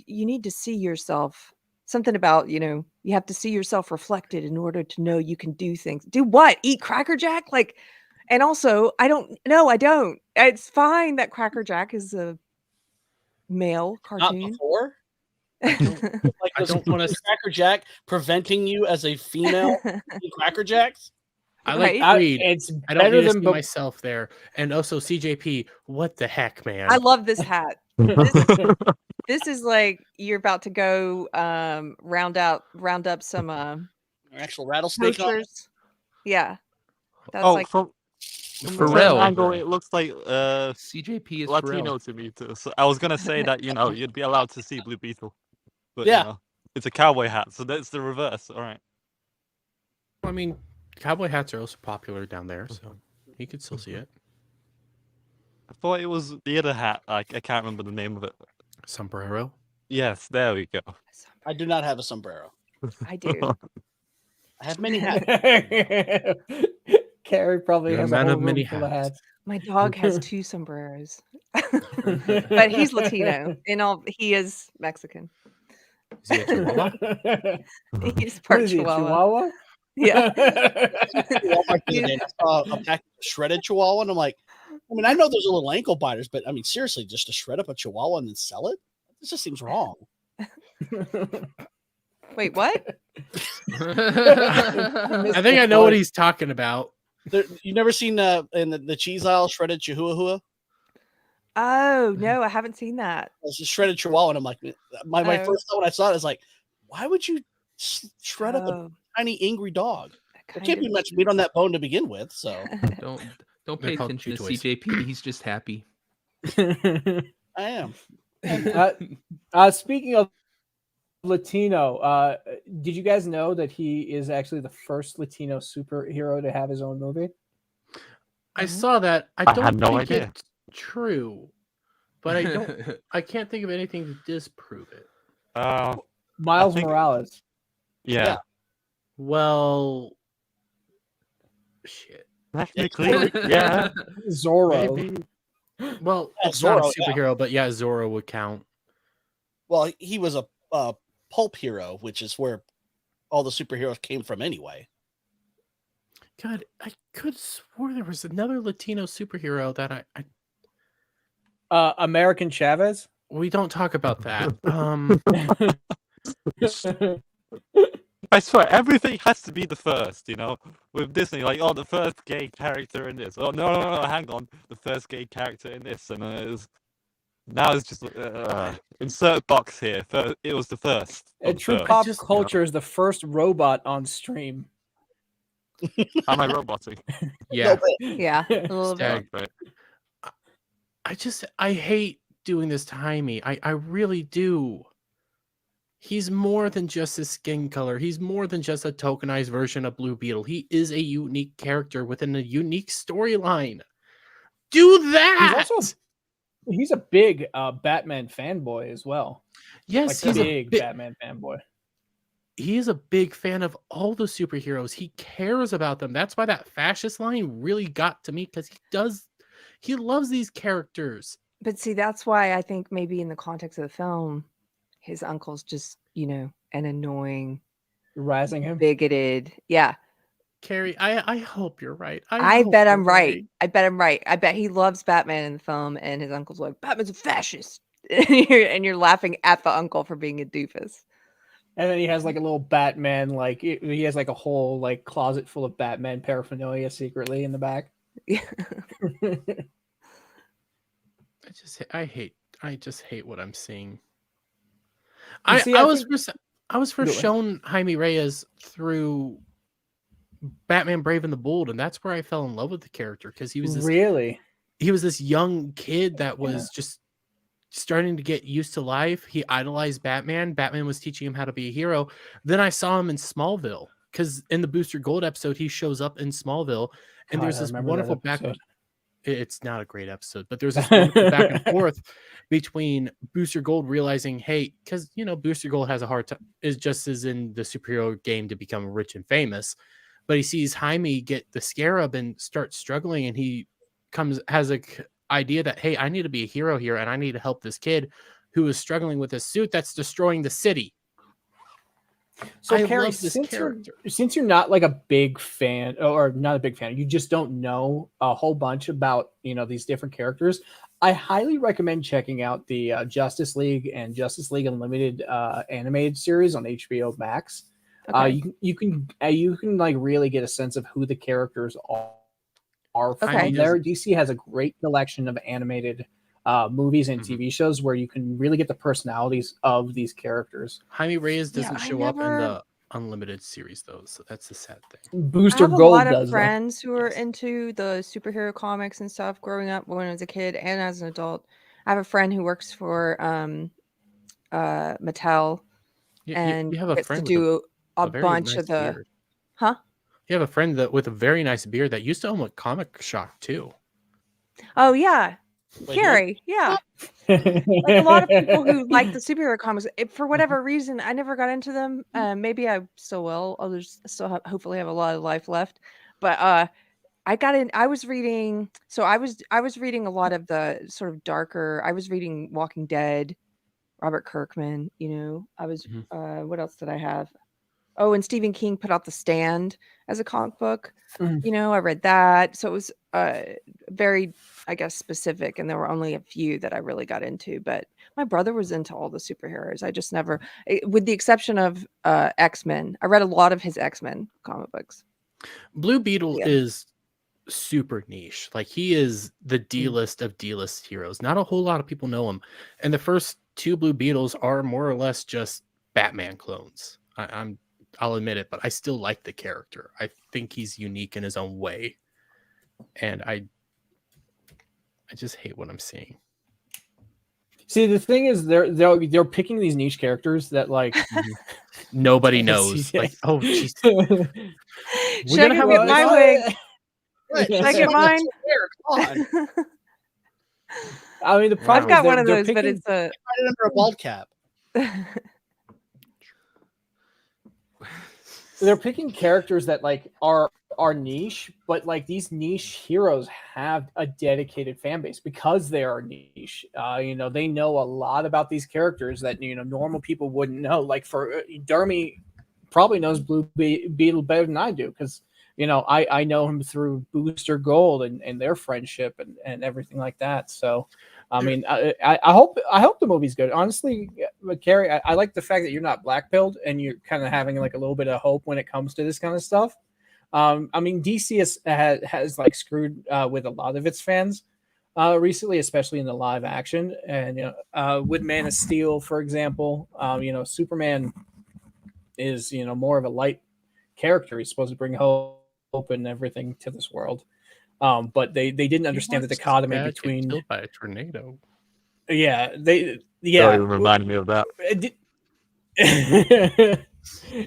Speaker 2: need to see yourself. Something about, you have to see yourself reflected in order to know you can do things. Do what? Eat Cracker Jack? Like, and also, I don't. It's fine that Cracker Jack is a male cartoon.
Speaker 4: Not before? I don't want to Cracker Jack preventing you as a female eating Cracker Jacks?
Speaker 3: I like
Speaker 2: Right?
Speaker 3: Creed.
Speaker 1: It's
Speaker 3: I don't
Speaker 1: better
Speaker 3: need to
Speaker 1: than
Speaker 3: see myself there. And also CJP. What the heck, man?
Speaker 2: I love this hat. This is like you're about to go round up some
Speaker 4: An actual rattlesnake on it.
Speaker 2: posters. Yeah. That's
Speaker 8: Oh,
Speaker 2: like
Speaker 8: from a certain
Speaker 5: Pharrell.
Speaker 8: angle, it looks like
Speaker 5: CJP is
Speaker 8: Latino
Speaker 5: Pharrell.
Speaker 8: to me too. So I was gonna say that you'd be allowed to see Blue Beetle, but
Speaker 4: Yeah.
Speaker 8: it's a cowboy hat, so that's the reverse. All right.
Speaker 3: I mean, cowboy hats are also popular down there, so you could still see it.
Speaker 8: I thought it was the other hat. I can't remember the name of it.
Speaker 3: Sombrero.
Speaker 8: Yes, there we go.
Speaker 4: I do not have a sombrero.
Speaker 2: I do.
Speaker 4: I have many hats.
Speaker 1: Carrie probably
Speaker 3: You're a
Speaker 1: has
Speaker 3: man
Speaker 1: a whole
Speaker 3: of many
Speaker 1: room full of
Speaker 3: hats.
Speaker 1: hats.
Speaker 2: My dog has 2 sombreros. But he's Latino. He is Mexican.
Speaker 3: Is he a Chihuahua?
Speaker 2: He's
Speaker 1: What
Speaker 2: part
Speaker 1: is he, a
Speaker 2: Chihuahua.
Speaker 1: Chihuahua?
Speaker 2: Yeah.
Speaker 4: Walmart the other day, I saw a pack of shredded Chihuahua, and I'm like, I mean, I know those are little ankle biters, but I mean, seriously, just to shred up a Chihuahua and then sell it? This just seems wrong.
Speaker 2: Wait, what?
Speaker 3: I think I know what he's talking about.
Speaker 4: You never seen in the cheese aisle shredded Chihuahua?
Speaker 2: Oh, no, I haven't seen that.
Speaker 4: It's just shredded Chihuahua, and I'm like, my
Speaker 2: Oh.
Speaker 4: first thought when I saw it is like, why would you shred up a
Speaker 2: Oh,
Speaker 4: tiny angry dog? There
Speaker 2: kind
Speaker 4: can't be
Speaker 2: of-
Speaker 4: much meat on that bone to begin with. So
Speaker 5: Don't
Speaker 3: They're
Speaker 5: pay
Speaker 3: called
Speaker 5: attention to
Speaker 3: chew toys.
Speaker 5: CJP. He's just happy.
Speaker 4: I am.
Speaker 1: Speaking of Latino, did you guys know that he is actually the first Latino superhero to have his own movie?
Speaker 3: I saw that. I
Speaker 8: I
Speaker 3: don't
Speaker 8: had no
Speaker 3: think
Speaker 8: idea.
Speaker 3: it's true, but I can't think of anything to disprove it.
Speaker 1: Miles
Speaker 8: think-
Speaker 1: Morales.
Speaker 8: Yeah.
Speaker 3: Well, shit.
Speaker 8: Technically, yeah.
Speaker 1: Zorro.
Speaker 3: Maybe. Well,
Speaker 4: Yeah,
Speaker 3: it's not a
Speaker 4: Zorro, yeah.
Speaker 3: superhero, but yeah, Zorro would count.
Speaker 4: Well, he was a pulp hero, which is where all the superheroes came from anyway.
Speaker 3: God, I could swore there was another Latino superhero that
Speaker 1: American Chavez.
Speaker 3: we don't talk about that.
Speaker 8: I swear, everything has to be the first, with Disney, like, the first gay character in this. Oh, no, hang on, the first gay character in this, and now it's just, insert box here, it was the first.
Speaker 1: And true
Speaker 8: first.
Speaker 1: pop
Speaker 3: just-
Speaker 1: culture is the first robot on stream.
Speaker 8: How am I roboting?
Speaker 3: Yeah,
Speaker 2: Yeah, a little bit.
Speaker 3: Stag.
Speaker 8: Right.
Speaker 3: I hate doing this to Jaime. I really do. He's more than just his skin color. He's more than just a tokenized version of Blue Beetle. He is a unique character within a unique storyline. Do that.
Speaker 1: He's a big Batman fanboy as well.
Speaker 3: Yes,
Speaker 1: Like
Speaker 3: he's
Speaker 1: big Batman fanboy.
Speaker 3: he is a big fan of all the superheroes. He cares about them. That's why that fascist line really got to me, because he loves these characters.
Speaker 2: But see, that's why I think maybe in the context of the film, his uncle's just, an annoying,
Speaker 1: Rising him.
Speaker 2: bigoted. Yeah.
Speaker 3: Carrie, I hope you're right.
Speaker 2: I
Speaker 3: hope
Speaker 2: bet
Speaker 3: you're
Speaker 2: I'm right. I bet I'm right. I bet he loves Batman in the film, and his uncle's like, Batman's a fascist. and you're laughing at the uncle for being a doofus.
Speaker 1: And then he has like a little Batman, like he has like a whole like closet full of Batman paraphernalia secretly in the back.
Speaker 2: Yeah.
Speaker 3: I just hate what I'm seeing.
Speaker 1: You
Speaker 3: I
Speaker 1: see, I
Speaker 3: was
Speaker 1: think-
Speaker 3: first
Speaker 1: Go ahead.
Speaker 3: shown Jaime Reyes through Batman Brave and the Bold, and that's where I fell in love with the character, because he was this young kid that was just starting to get used to life. He idolized Batman. Batman was teaching him how to be a hero. Then I saw him in Smallville, because in the Booster Gold episode, he shows up in Smallville, and
Speaker 1: God,
Speaker 3: there's
Speaker 1: I
Speaker 3: this
Speaker 1: remember that
Speaker 3: wonderful back.
Speaker 1: episode.
Speaker 3: It's not a great episode, but there's this wonderful back and forth between Booster Gold realizing, hey, because Booster Gold has a hard time, is just as in the superhero game to become rich and famous, but he sees Jaime get the Scarab and start struggling, and he has a idea that, hey, I need to be a hero here, and I need to help this kid who is struggling with a suit that's destroying the city.
Speaker 1: So,
Speaker 3: I
Speaker 1: Carrie,
Speaker 3: love this character.
Speaker 1: since you're not like a big fan, or not a big fan, you just don't know a whole bunch about these different characters. I highly recommend checking out the Justice League and Justice League Unlimited animated series on HBO Max.
Speaker 2: Okay.
Speaker 1: You can like really get a sense of who the characters are from
Speaker 2: Okay.
Speaker 1: there. DC has a great collection of animated movies and
Speaker 3: Mhm.
Speaker 1: TV shows where you can really get the personalities of these characters.
Speaker 3: Jaime Reyes
Speaker 2: Yeah,
Speaker 3: doesn't
Speaker 2: I
Speaker 3: show up in
Speaker 2: never.
Speaker 3: the Unlimited series though, so that's the sad thing.
Speaker 2: I
Speaker 1: Booster
Speaker 2: have a lot
Speaker 1: Gold
Speaker 2: of
Speaker 1: does though.
Speaker 2: friends who are
Speaker 3: Yes.
Speaker 2: into the superhero comics and stuff growing up when I was a kid and as an adult. I have a friend who works for Mattel and
Speaker 3: You have a
Speaker 2: gets to
Speaker 3: friend with
Speaker 2: do a
Speaker 3: a very
Speaker 2: bunch
Speaker 3: nice
Speaker 2: of the
Speaker 3: beard.
Speaker 2: huh?
Speaker 3: You have a friend with a very nice beard that used to own a comic shop too.
Speaker 2: Oh yeah.
Speaker 4: Wait, who?
Speaker 2: Carrie, yeah. Like a lot of people who like the superhero comics, for whatever reason, I never got into them. Maybe I still will. Others still hopefully have a lot of life left. But I got in. I was reading. So I was reading a lot of the sort of darker. I was reading Walking Dead, Robert Kirkman. You know, I was.
Speaker 3: Mhm.
Speaker 2: What else did I have? Oh, and Stephen King put out The Stand as a comic book.
Speaker 1: Mhm.
Speaker 2: You know, I read that. So it was very, I guess, specific. And there were only a few that I really got into. But my brother was into all the superheroes. I just never, with the exception of X-Men. I read a lot of his X-Men comic books.
Speaker 3: Blue Beetle
Speaker 2: Yeah.
Speaker 3: is super niche. Like he is the D-list of D-list heroes. Not a whole lot of people know him. And the first two Blue Beetles are more or less just Batman clones. I'll admit it, but I still like the character. I think he's unique in his own way. And I just hate what I'm seeing.
Speaker 1: See, the thing is, they're picking these niche characters that like
Speaker 3: Nobody knows. Like, oh, jeez.
Speaker 2: Should I
Speaker 3: gonna
Speaker 2: go
Speaker 3: have
Speaker 2: get
Speaker 3: a-
Speaker 2: my wig?
Speaker 4: Right,
Speaker 2: Should I get
Speaker 4: so
Speaker 2: mine?
Speaker 4: weird. Come on.
Speaker 1: I mean, the problem
Speaker 2: I've got
Speaker 1: is
Speaker 2: one of
Speaker 1: they're
Speaker 2: those, but
Speaker 1: picking,
Speaker 2: it's a.
Speaker 4: Hide it under a bald cap.
Speaker 1: they're picking characters that like are niche, but like these niche heroes have a dedicated fan base because they are niche. You know, they know a lot about these characters that normal people wouldn't know. Like for Dermy, probably knows Beetle better than I do because I know him through Booster Gold and their friendship and everything like that. So. I mean, I hope the movie's good. Honestly, Carrie, I like the fact that you're not black-pilled and you're kind of having like a little bit of hope when it comes to this kind of stuff. I mean, DC has like screwed with a lot of its fans recently, especially in the live action. And with Man of Steel, for example, Superman is more of a light character. He's supposed to bring hope and everything to this world. But they didn't understand the dichotomy
Speaker 3: Dad get
Speaker 1: between
Speaker 3: killed by a tornado.
Speaker 8: Don't even remind me of that.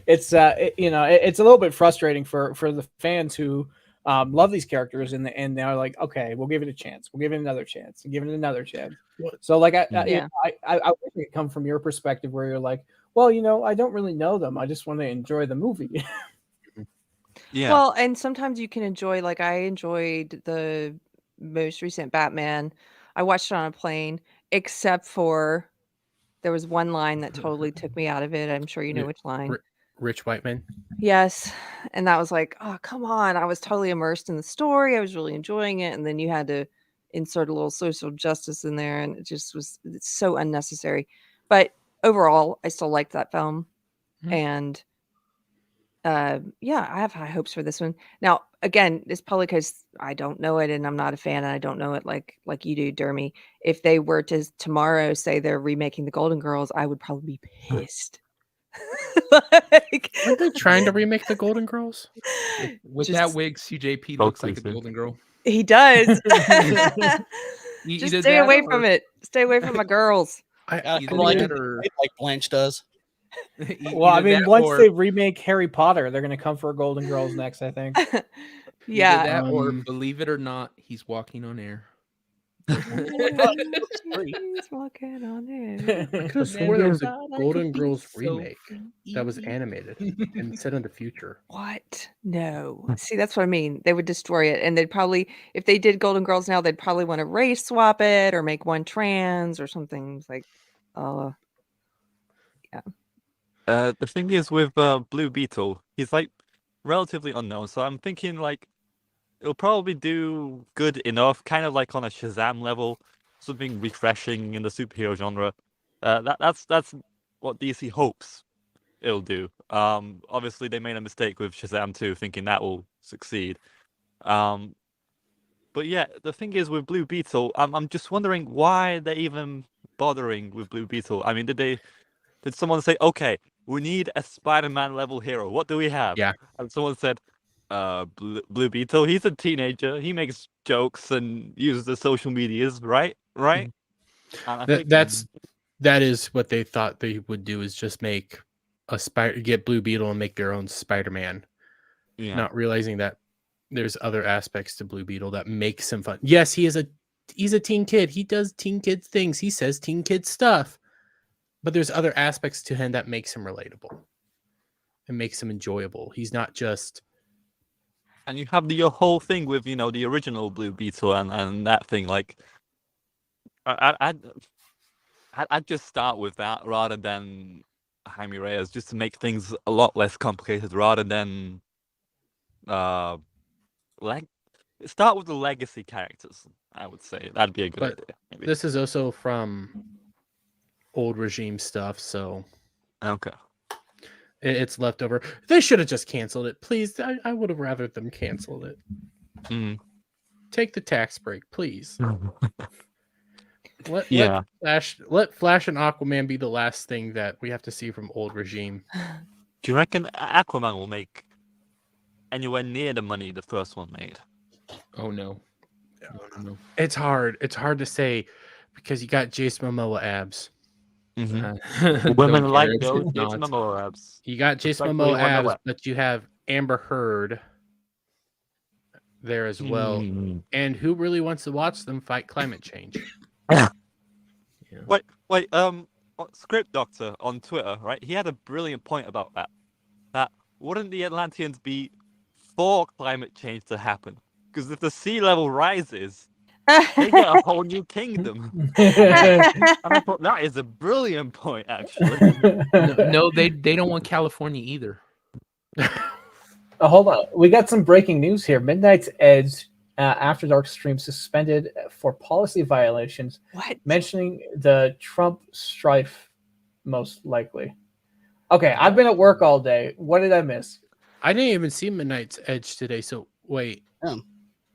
Speaker 1: It's it's a little bit frustrating for the fans who love these characters and they're like, okay, we'll give it a chance, we'll give it another chance, and give it another chance. So like I wish it could come from your perspective where you're like, well, I don't really know them, I just want to enjoy the movie.
Speaker 8: Yeah.
Speaker 2: Well, and sometimes you can enjoy, like I enjoyed the most recent Batman. I watched it on a plane, except for there was one line that totally took me out of it. I'm sure you know
Speaker 3: Yeah,
Speaker 2: which line.
Speaker 3: Rich white man.
Speaker 2: Yes. And that was like, oh, come on. I was totally immersed in the story. I was really enjoying it. And then you had to insert a little social justice in there. And it's so unnecessary. But overall, I still liked that film. And yeah, I have high hopes for this one. Now, again, it's probably because I don't know it and I'm not a fan and I don't know it like you do, Dermy. If they were to tomorrow say they're remaking the Golden Girls, I would probably be pissed.
Speaker 3: Aren't they trying to remake the Golden Girls?
Speaker 5: With
Speaker 2: Just-
Speaker 5: that wig, CJP
Speaker 8: Both
Speaker 5: looks like a
Speaker 8: seems to.
Speaker 5: golden girl.
Speaker 2: He does.
Speaker 5: Either
Speaker 2: Just stay
Speaker 5: that
Speaker 2: away
Speaker 5: or-
Speaker 2: from it. Stay away from my girls.
Speaker 5: Either
Speaker 4: Come like,
Speaker 5: that or
Speaker 4: like Blanche does.
Speaker 1: Well, I
Speaker 5: either
Speaker 1: mean,
Speaker 5: that
Speaker 1: once
Speaker 5: or-
Speaker 1: they remake Harry Potter, they're gonna come for Golden Girls next, I think.
Speaker 2: Yeah.
Speaker 5: Either that or,
Speaker 3: Um,
Speaker 5: believe it or not, he's walking on air.
Speaker 2: He's walking on air.
Speaker 3: I could have swore there was a
Speaker 5: Thought I
Speaker 3: Golden
Speaker 5: could be
Speaker 3: Girls
Speaker 5: so
Speaker 3: remake that was
Speaker 5: free.
Speaker 3: animated and set in the future.
Speaker 2: What? No. See, that's what I mean. They would destroy it. And they'd probably, if they did Golden Girls now, they'd probably want to race swap it or make one trans or something. It's like,
Speaker 8: The thing is with Blue Beetle, he's like relatively unknown, so I'm thinking like it'll probably do good enough, kind of like on a Shazam level, something refreshing in the superhero genre. That's what DC hopes it'll do. Obviously they made a mistake with Shazam 2, thinking that will succeed. But yeah, the thing is with Blue Beetle, I'm just wondering why they're even bothering with Blue Beetle. I mean, did someone say, okay, we need a Spider-Man level hero? What do we have?
Speaker 3: Yeah.
Speaker 8: And someone said, Blue Beetle. He's a teenager. He makes jokes and uses the social medias, right? Right. And I think
Speaker 3: that is what they thought they would do, is just make get Blue Beetle and make their own Spider-Man, not realizing that there's other aspects to Blue Beetle that makes him fun. Yes, he's a teen kid. He does teen kid things. He says teen kid stuff, but there's other aspects to him that makes him relatable and makes him enjoyable. He's not just.
Speaker 8: And you have your whole thing with the original Blue Beetle and that thing. Like, I'd just start with that rather than Jaime Reyes, just to make things a lot less complicated, rather than start with the legacy characters. I would say that'd be a good idea. Maybe.
Speaker 3: This is also from old regime stuff, so
Speaker 8: okay,
Speaker 3: it's leftover. They should have just canceled it, please. I would have rather them canceled it. Take the tax break, please. Let Flash and Aquaman be the last thing that we have to see from old regime.
Speaker 8: Do you reckon Aquaman will make anywhere near the money the first one made?
Speaker 5: Oh no. No.
Speaker 3: It's hard. It's hard to say because you got Jason Momoa abs.
Speaker 8: Women like those Jason Momoa abs.
Speaker 3: You got Jason Momoa abs, but you have Amber Heard there as well. And who really wants to watch them fight climate change?
Speaker 8: Yeah. Wait. Script Doctor on Twitter, right? He had a brilliant point about that. That wouldn't the Atlanteans be for climate change to happen? Because if the sea level rises, they get a whole new kingdom. And I thought that is a brilliant point, actually.
Speaker 5: No, they don't want California either.
Speaker 1: Hold on. We got some breaking news here. Midnight's Edge After Dark stream suspended for policy violations.
Speaker 2: What?
Speaker 1: Mentioning the Trump strife, most likely. Okay, I've been at work all day. What did I miss?
Speaker 3: I didn't even see Midnight's Edge today, so wait.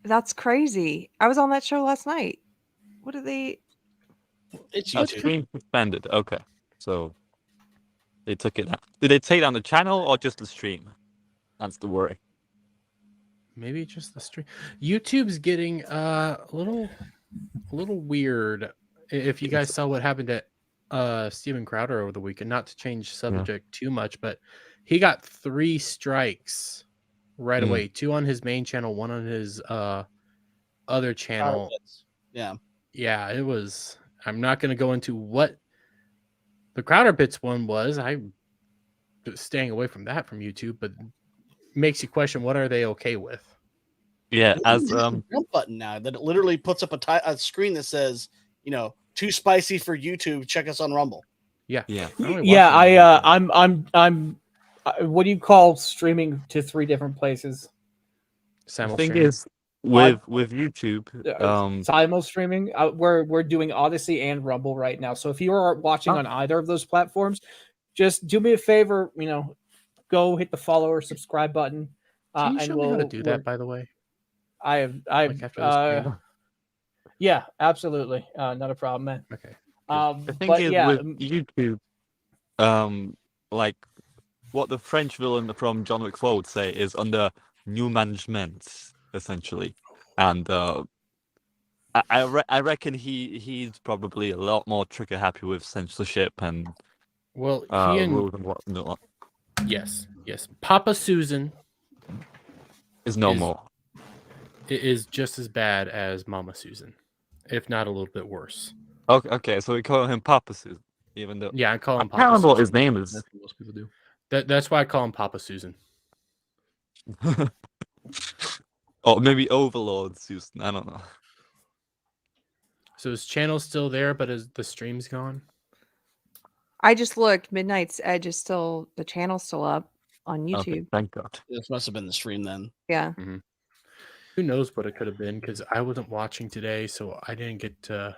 Speaker 2: That's crazy. I was on that show last night. What are they?
Speaker 4: It's
Speaker 8: YouTube. Stream suspended. Okay, so they took it out. Did they take down the channel or just the stream? That's the worry.
Speaker 3: Maybe just the stream. YouTube's getting a little weird. If you guys saw what happened at Steven Crowder over the weekend, not to change subject too much, but he got 3 strikes right away. 2 on his main channel, 1 on his other channel. Yeah, it was. I'm not going to go into what the Crowder Bits one was. I'm staying away from that from YouTube, but makes you question, what are they okay with?
Speaker 8: Yeah, as
Speaker 4: jump button now that it literally puts up a screen that says, too spicy for YouTube. Check us on Rumble.
Speaker 3: Yeah.
Speaker 1: I'm what do you call streaming to 3 different places?
Speaker 8: The thing is with YouTube,
Speaker 1: simul streaming. We're doing Odyssey and Rumble right now. So if you are watching on either of those platforms, just do me a favor. Go hit the follow or subscribe button.
Speaker 3: Can you show me how to do that, by the way?
Speaker 1: Yeah, absolutely. Not a problem, man.
Speaker 3: Okay.
Speaker 8: The thing is with YouTube, like what the French villain from John Wick 4 would say is under new management, essentially. And I reckon he's probably a lot more trigger happy with censorship and
Speaker 3: rules and whatnot. Yes. Papa Susan
Speaker 8: is no more.
Speaker 3: It is just as bad as Mama Susan, if not a little bit worse.
Speaker 8: Okay, so we call him Papa Susan, even though
Speaker 3: I call him Papa.
Speaker 8: I can't remember what his name is.
Speaker 5: That's what most people do.
Speaker 3: That's why I call him Papa Susan.
Speaker 8: Or maybe Overlord Susan. I don't know.
Speaker 3: So his channel's still there, but the stream's gone?
Speaker 2: I just looked. Midnight's Edge is the channel's still up on YouTube.
Speaker 8: Okay, thank God.
Speaker 4: This must have been the stream then.
Speaker 2: Yeah.
Speaker 3: Mm-hmm. Who knows what it could have been, because I wasn't watching today, so I didn't get to.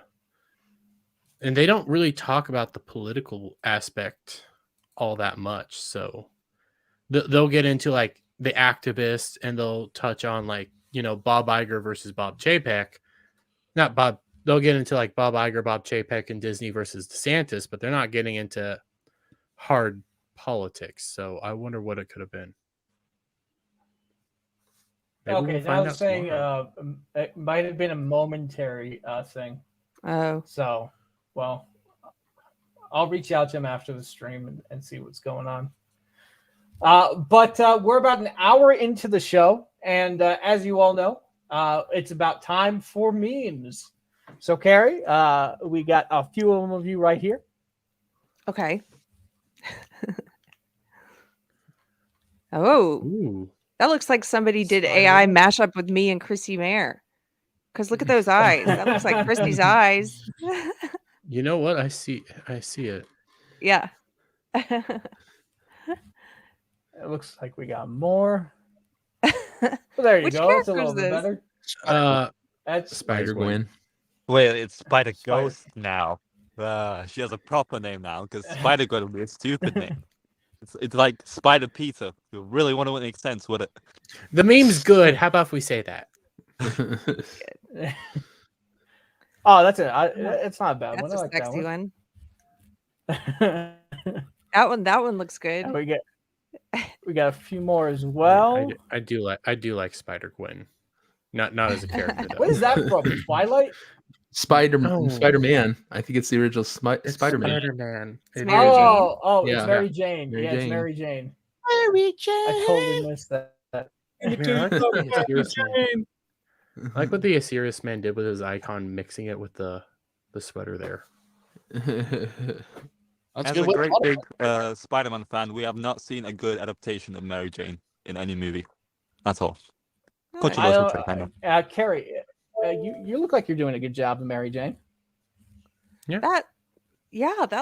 Speaker 3: And they don't really talk about the political aspect all that much. So they'll get into like the activists, and they'll touch on like, Bob Iger versus Bob Chapek. Not Bob. They'll get into like Bob Iger, Bob Chapek, and Disney versus DeSantis, but they're not getting into hard politics. So I wonder what it could have been. Maybe
Speaker 1: Okay,
Speaker 3: we'll
Speaker 1: now I
Speaker 3: find
Speaker 1: was
Speaker 3: out
Speaker 1: saying
Speaker 3: tomorrow.
Speaker 1: it might have been a momentary thing.
Speaker 2: Oh,
Speaker 1: So, well, I'll reach out to him after the stream and see what's going on. But we're about an hour into the show, and as you all know, it's about time for memes. So, Carrie, we got a few of you right here.
Speaker 2: okay. Oh,
Speaker 3: Ooh.
Speaker 2: that looks like somebody did
Speaker 3: Spider
Speaker 2: AI
Speaker 3: Man.
Speaker 2: mashup with me and Chrissy Mayer. Because look at those eyes. That looks like Christy's eyes.
Speaker 3: You know what? I see it.
Speaker 2: Yeah.
Speaker 1: It looks like we got more. Well, there you
Speaker 2: Which
Speaker 1: go. It's a
Speaker 2: character
Speaker 1: little
Speaker 2: is
Speaker 1: bit
Speaker 2: this?
Speaker 1: better. That's
Speaker 5: Spider Gwen.
Speaker 8: Wait, it's Spider
Speaker 1: Spider.
Speaker 8: Ghost now. She has a proper name now because Spider Gwen would be a stupid name. It's like Spider Peter. You really want to make sense with it.
Speaker 3: The meme's good. How about if we say that?
Speaker 1: Oh, that's it. It's not a bad
Speaker 2: That's
Speaker 1: one. I
Speaker 2: a
Speaker 1: like
Speaker 2: sexy
Speaker 1: that
Speaker 2: one. That one looks good.
Speaker 1: And we got a few more as well.
Speaker 3: I do like Spider Gwen. Not as a character though.
Speaker 1: What is that from? Twilight?
Speaker 5: Spider-Man. I think it's the original Spider-Man.
Speaker 3: Spider-Man.
Speaker 2: It's
Speaker 3: It
Speaker 2: Mary
Speaker 3: is.
Speaker 2: Jane.
Speaker 1: Oh, it's
Speaker 5: Yeah.
Speaker 1: Mary Jane.
Speaker 5: Mary
Speaker 1: It's
Speaker 5: Jane.
Speaker 1: Mary Jane.
Speaker 4: Mary Jane.
Speaker 1: I totally missed that.
Speaker 3: Man, I like the Asirus Man. I like what the Asirus Man did with his icon, mixing it with the sweater there.
Speaker 4: That's
Speaker 8: As
Speaker 4: good.
Speaker 8: a
Speaker 4: Way-
Speaker 8: great big Spider-Man fan, we have not seen a good adaptation of Mary Jane in any movie. That's all.
Speaker 2: Nice.
Speaker 8: Controversial take, I know.
Speaker 1: Carrie, you look like you're doing a good job of Mary Jane.
Speaker 2: That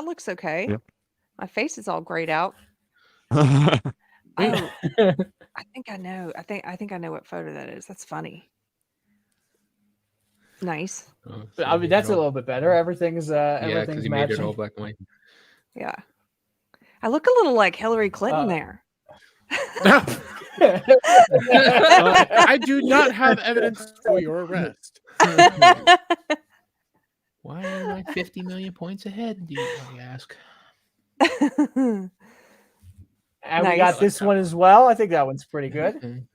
Speaker 2: looks okay.
Speaker 8: Yeah.
Speaker 2: My face is all grayed out.
Speaker 8: Oh,
Speaker 2: Oh, I think I know. I think I know what photo that is. That's funny. Nice.
Speaker 5: Oh,
Speaker 1: I mean, that's a little bit better. Everything's
Speaker 5: yeah, because
Speaker 1: everything's
Speaker 5: you made it
Speaker 1: matching.
Speaker 5: all black and white.
Speaker 2: Yeah. I look a little like Hillary Clinton there.
Speaker 3: I do not have evidence for your arrest.
Speaker 5: Why am I 50 million points ahead, do you ask?
Speaker 1: And we
Speaker 2: Nice.
Speaker 1: got this one as well. I think that one's pretty good.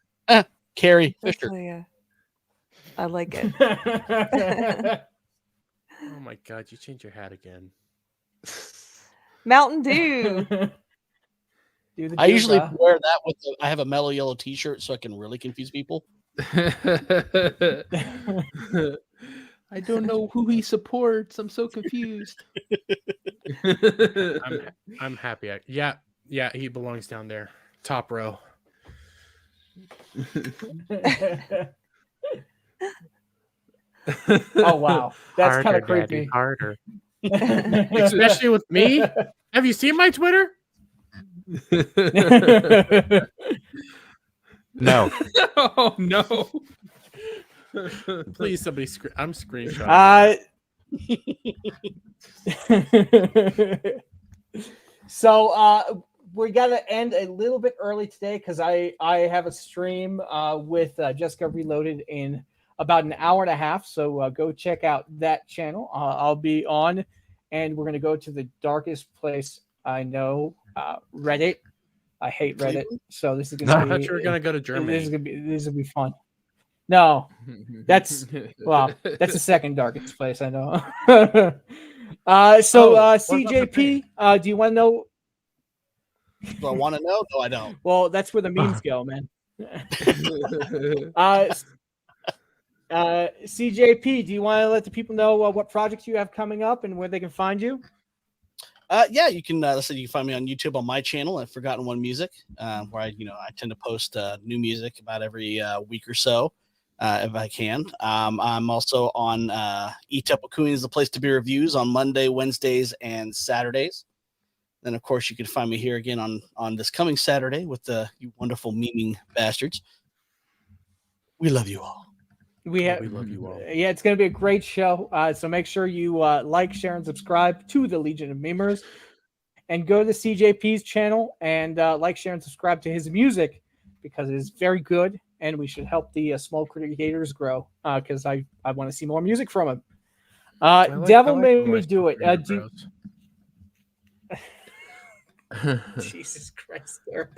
Speaker 4: Carrie
Speaker 2: That's
Speaker 4: Fisher.
Speaker 2: I like it.
Speaker 3: Oh my god, you changed your hat again.
Speaker 2: Mountain Dew.
Speaker 1: Do the
Speaker 4: I usually
Speaker 1: Cuba.
Speaker 4: wear that with. I have a mellow yellow T-shirt, so I can really confuse people.
Speaker 5: I don't know who he supports. I'm so confused.
Speaker 3: I'm happy. Yeah, he belongs down there, top row.
Speaker 1: Oh wow, that's kind
Speaker 3: Harder,
Speaker 1: of creepy.
Speaker 3: Daddy, harder. Especially with me. Have you seen my Twitter?
Speaker 8: no.
Speaker 5: Oh no.
Speaker 3: Please, somebody. I'm screenshotting.
Speaker 1: So we got to end a little bit early today because I have a stream with Jessica Reloaded in about an hour and a half. So go check out that channel. I'll be on, and we're gonna go to the darkest place I know, Reddit. I hate Reddit, so this is gonna
Speaker 3: I
Speaker 1: be.
Speaker 3: thought you were gonna go to Germany.
Speaker 1: This will be fun. No, that's the second darkest place I know. CJP, do you want to know?
Speaker 4: Do I want to know? No, I don't.
Speaker 1: Well, that's where the memes go, man. CJP, do you want to let the people know what projects you have coming up and where they can find you?
Speaker 4: Yeah, you can. Let's say you can find me on YouTube on my channel at Forgotten One Music, where I tend to post new music about every week or so, if I can. I'm also on Eat Up with Cooney is the place to be reviews on Monday, Wednesdays, and Saturdays. Then, of course, you can find me here again on this coming Saturday with you wonderful memeing bastards. We love you all.
Speaker 1: We
Speaker 3: love you all.
Speaker 1: Yeah, it's going to be a great show. So make sure you like, share, and subscribe to the Legion of Memers. and go to CJP's channel and like, share, and subscribe to his music because it is very good, and we should help the small creators grow because I want to see more music from him. Devil made me do it. Jesus Christ, there.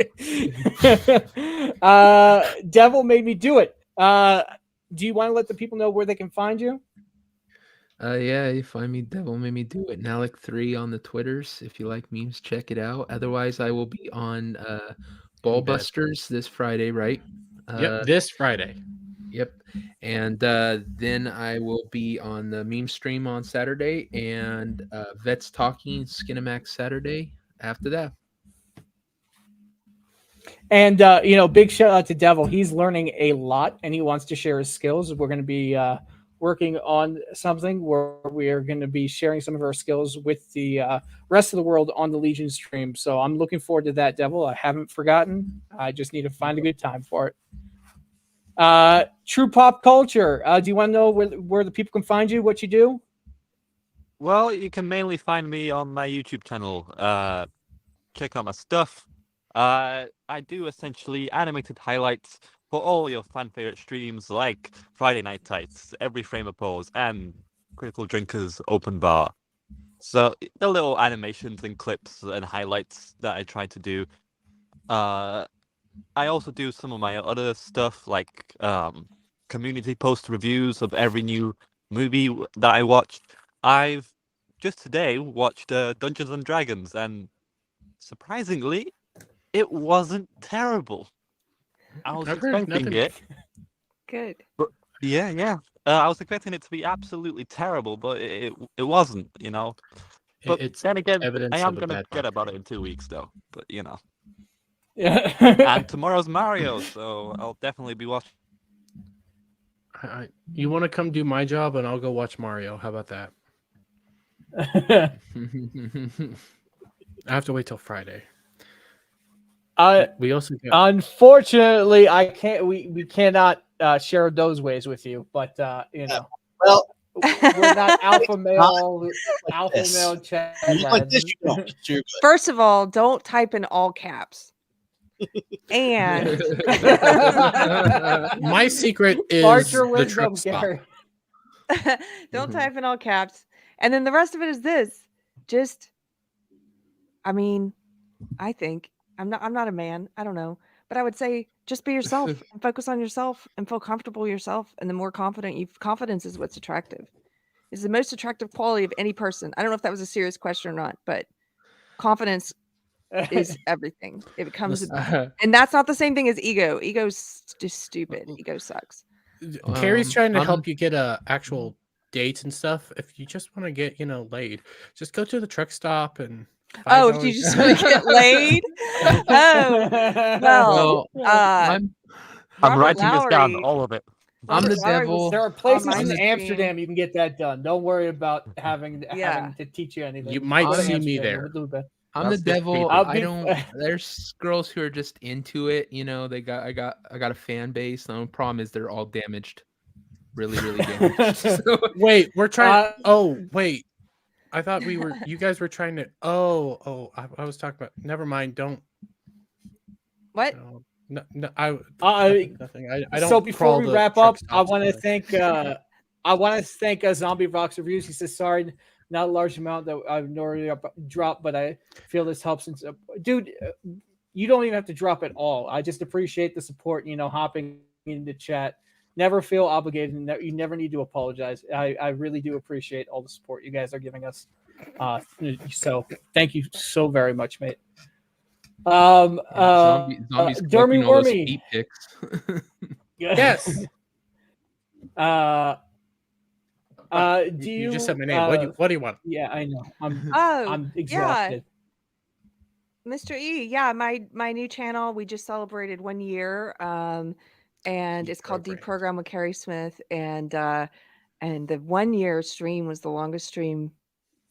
Speaker 1: Devil made me do it. Do you want to let the people know where they can find you?
Speaker 5: Yeah, you find me Devil Made Me Do It, Nalik3 on the Twitters. If you like memes, check it out. Otherwise, I will be on Ballbusters this Friday, right?
Speaker 3: Yep, this Friday.
Speaker 5: Yep. And then I will be on the meme stream on Saturday and Vets Talking Skinamax Saturday after that.
Speaker 1: And big shout out to Devil. He's learning a lot, and he wants to share his skills. We're going to be working on something where we are going to be sharing some of our skills with the rest of the world on the Legion stream. So I'm looking forward to that, Devil. I haven't forgotten. I just need to find a good time for it. True Pop Culture. Do you want to know where the people can find you, what you do?
Speaker 8: Well, you can mainly find me on my YouTube channel. Check out my stuff. I do essentially animated highlights for all your fan favorite streams like Friday Night Tights, Every Frame of Pause, and Critical Drinkers Open Bar. So the little animations and clips and highlights that I try to do. I also do some of my other stuff like community post reviews of every new movie that I watched. I've just today watched Dungeons and Dragons, and surprisingly, it wasn't terrible. I was expecting it.
Speaker 2: Good.
Speaker 8: But yeah. I was expecting it to be absolutely terrible, but it wasn't, But
Speaker 3: It's
Speaker 8: then again,
Speaker 3: evidence
Speaker 8: I am
Speaker 3: of a
Speaker 8: going to
Speaker 3: bad
Speaker 8: forget about it
Speaker 3: marketing.
Speaker 8: in 2 weeks, though. But,
Speaker 1: Yeah.
Speaker 8: And tomorrow's Mario, so I'll definitely be watching.
Speaker 3: You want to come do my job, and I'll go watch Mario. How about that? I have to wait till Friday. We also got...
Speaker 1: Unfortunately, I can't. We cannot share those ways with you, but
Speaker 4: Well,
Speaker 1: we're not alpha male. Alpha male chat.
Speaker 4: Like this, you don't. So you're good.
Speaker 2: First of all, don't type in all caps. And
Speaker 3: my secret is
Speaker 1: Archer
Speaker 3: the
Speaker 1: wisdom,
Speaker 3: truck stop.
Speaker 1: Gary.
Speaker 2: don't type in all caps. And then the rest of it is this. Just, I mean, I think I'm not a man. I don't know, but I would say just be yourself and focus on yourself and feel comfortable yourself. And the more confidence is what's attractive. It's the most attractive quality of any person. I don't know if that was a serious question or not, but confidence is everything. It becomes, and that's not the same thing as ego. Ego's just stupid. Ego sucks.
Speaker 3: Carrie's trying to help you get actual dates and stuff. If you just want to get laid, just go to the truck stop and.
Speaker 2: Oh, if you just want to get laid? Oh, well,
Speaker 8: I'm writing this down, all of it.
Speaker 5: I'm the devil.
Speaker 1: There are places in Amsterdam you can get that done. Don't worry about having to teach you anything.
Speaker 3: You might see me there.
Speaker 5: I'm the devil. There's girls who are just into it. I got a fan base. The only problem is they're all damaged, really, really damaged. So,
Speaker 3: wait, we're trying. Wait. I thought you guys were trying to. I was talking about. Never mind. Don't.
Speaker 2: What?
Speaker 3: No, nothing. I don't.
Speaker 1: So before we wrap up, I want to thank. Zombie Vox Reviews. He says sorry, not a large amount that I've already dropped, but I feel this helps. Dude, you don't even have to drop it all. I just appreciate the support. Hopping into chat. Never feel obligated. You never need to apologize. I really do appreciate all the support you guys are giving us. So thank you so very much, mate.
Speaker 5: Zombies
Speaker 1: Dermy Wormy.
Speaker 5: Feet pics.
Speaker 3: Yes.
Speaker 1: Do
Speaker 3: you just said my name. What do you want?
Speaker 1: Yeah, I know. I'm exhausted.
Speaker 2: Yeah. Mr. E, yeah, my new channel. We just celebrated 1 year. And it's called Deprogram with Carrie Smith, and the 1 year stream was the longest stream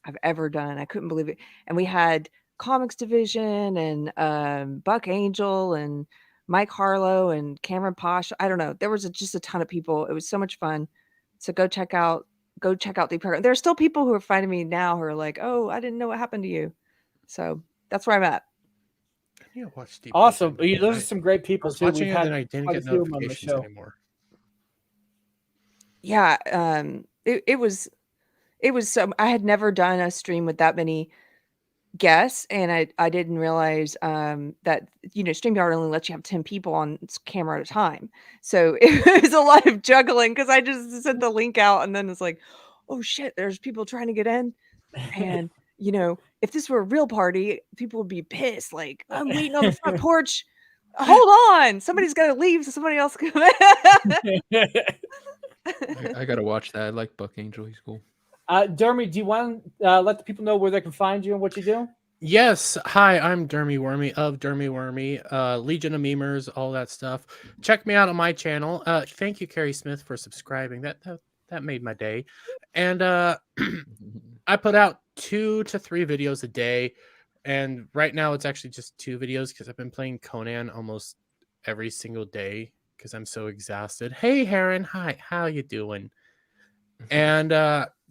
Speaker 2: I've ever done. I couldn't believe it. And we had Comics Division and Buck Angel and Mike Harlow and Cameron Posh. I don't know. There was just a ton of people. It was so much fun. So go check out Deprogram. There are still people who are finding me now who are like, "Oh, I didn't know what happened to you." So that's where I'm at.
Speaker 3: I need to watch Deep
Speaker 1: Awesome.
Speaker 3: Ocean again.
Speaker 1: Those are some great
Speaker 3: I
Speaker 1: people
Speaker 3: was
Speaker 1: too.
Speaker 3: watching
Speaker 1: We've
Speaker 3: it and
Speaker 1: had
Speaker 3: then I didn't
Speaker 1: quite a
Speaker 3: get
Speaker 1: few of them on the
Speaker 3: notifications
Speaker 1: show.
Speaker 3: anymore.
Speaker 2: Yeah, it was so I had never done a stream with that many guests, and I didn't realize that StreamYard only lets you have 10 people on camera at a time. So it was a lot of juggling because I just sent the link out and then it's like, oh shit, there's people trying to get in. And if this were a real party, people would be pissed. Like, I'm waiting on the front porch. Hold on, somebody's got to leave so somebody else can come in.
Speaker 5: I gotta watch that. I like Buck Angel. He's cool.
Speaker 1: Dermy, do you want to let the people know where they can find you and what you do?
Speaker 3: Yes. Hi, I'm Dermy Wormy of Dermy Wormy, Legion of Memers, all that stuff. Check me out on my channel. Thank you, Carrie Smith, for subscribing. That made my day. And I put out 2 to 3 videos a day. And right now it's actually just 2 videos because I've been playing Conan almost every single day because I'm so exhausted. Hey, Heron. Hi. How you doing? And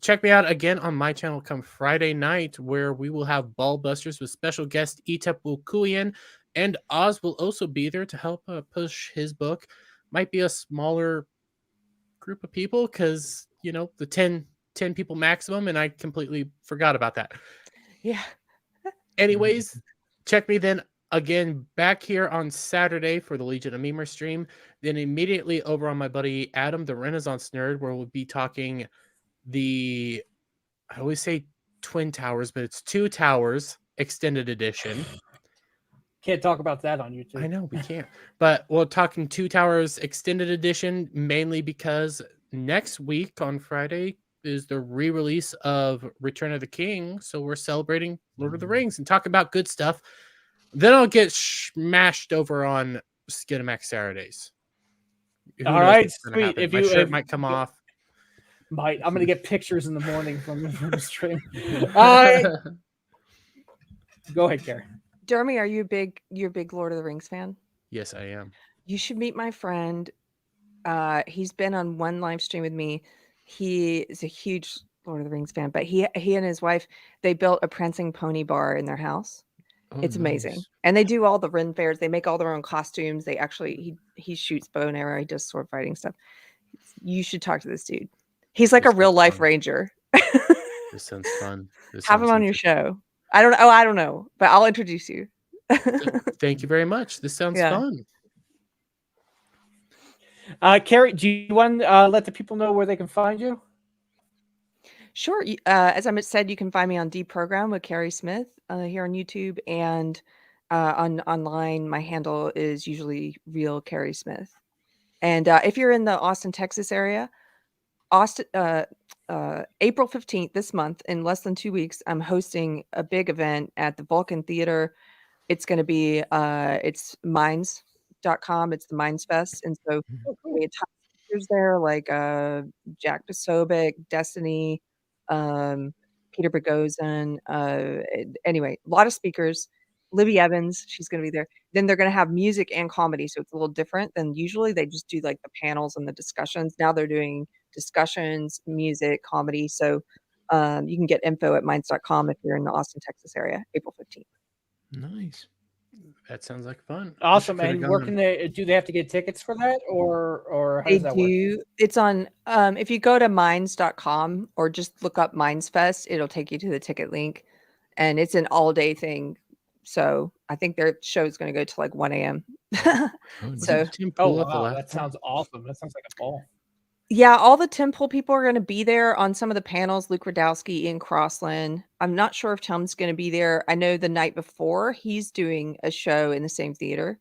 Speaker 3: check me out again on my channel come Friday night, where we will have Ball Busters with special guest Etep Wukuyan, and Oz will also be there to help push his book. Might be a smaller group of people because the 10 people maximum, and I completely forgot about that.
Speaker 2: Yeah.
Speaker 3: Anyways, check me then again back here on Saturday for the Legion of Memer stream. Then immediately over on my buddy Adam, the Renaissance Nerd, where we'll be talking I always say Twin Towers, but it's 2 Towers extended edition.
Speaker 1: Can't talk about that on YouTube.
Speaker 3: I know we can't, but we're talking 2 Towers extended edition mainly because next week on Friday is the re-release of Return of the King, so we're celebrating Lord of the Rings and talking about good stuff. Then I'll get smashed over on Skinamax Saturdays. Who
Speaker 1: All
Speaker 3: knows
Speaker 1: right,
Speaker 3: what's gonna
Speaker 1: sweet.
Speaker 3: happen.
Speaker 1: If
Speaker 3: My
Speaker 1: you
Speaker 3: shirt might come off.
Speaker 1: I'm gonna get pictures in the morning from the stream. Go ahead, Carrie.
Speaker 2: Dermy, are you a big Lord of the Rings fan?
Speaker 3: Yes, I am.
Speaker 2: You should meet my friend. He's been on one live stream with me. He is a huge Lord of the Rings fan, but he and his wife, they built a prancing pony bar in their house.
Speaker 5: Oh,
Speaker 2: It's amazing.
Speaker 5: nice.
Speaker 2: And they do all the Ren fairs. They make all their own costumes. They actually he shoots bow and arrow. He does sword fighting stuff. You should talk to this dude. He's like
Speaker 3: This
Speaker 2: a real
Speaker 3: sounds
Speaker 2: life
Speaker 3: fun.
Speaker 2: ranger.
Speaker 3: This sounds fun. This
Speaker 2: Have him
Speaker 3: sounds
Speaker 2: on your
Speaker 3: interesting.
Speaker 2: show. I don't know, but I'll introduce you.
Speaker 3: Thank you very much. This sounds
Speaker 2: Yeah.
Speaker 3: fun.
Speaker 1: Carrie, do you want to let the people know where they can find you?
Speaker 2: Sure. As I said, you can find me on Deprogram with Carrie Smith here on YouTube, and online. My handle is usually Real Carrie Smith. And if you're in the Austin, Texas area, April 15th this month, in less than 2 weeks, I'm hosting a big event at the Vulcan Theater. It's going to be it's minds.com. It's the Minds Fest, and so we had top speakers there like Jack Posobiec, Destiny, Peter Boghossian. Anyway, a lot of speakers. Libby Evans, she's going to be there. Then they're going to have music and comedy, so it's a little different than usually. They just do like the panels and the discussions. Now they're doing discussions, music, comedy. So you can get info at minds.com if you're in the Austin, Texas area, April 15th.
Speaker 5: Nice.
Speaker 3: That sounds like fun.
Speaker 1: Awesome.
Speaker 3: Wish I could've
Speaker 1: And where
Speaker 3: gone.
Speaker 1: can do they have to get tickets for that, or how
Speaker 2: They
Speaker 1: does that work?
Speaker 2: do. It's on if you go to minds.com or just look up Minds Fest, it'll take you to the ticket link, and it's an all-day thing. So I think their show is going to go to like 1 a.m.
Speaker 5: Oh,
Speaker 2: So
Speaker 5: nice.
Speaker 3: Tim
Speaker 1: Oh
Speaker 3: pull up the
Speaker 1: wow,
Speaker 3: last
Speaker 1: that
Speaker 3: one?
Speaker 1: sounds awesome. That sounds like a ball.
Speaker 2: yeah, all the Temple people are going to be there on some of the panels. Luke Radowski, Ian Crossland. I'm not sure if Tom's going to be there. I know the night before he's doing a show in the same theater,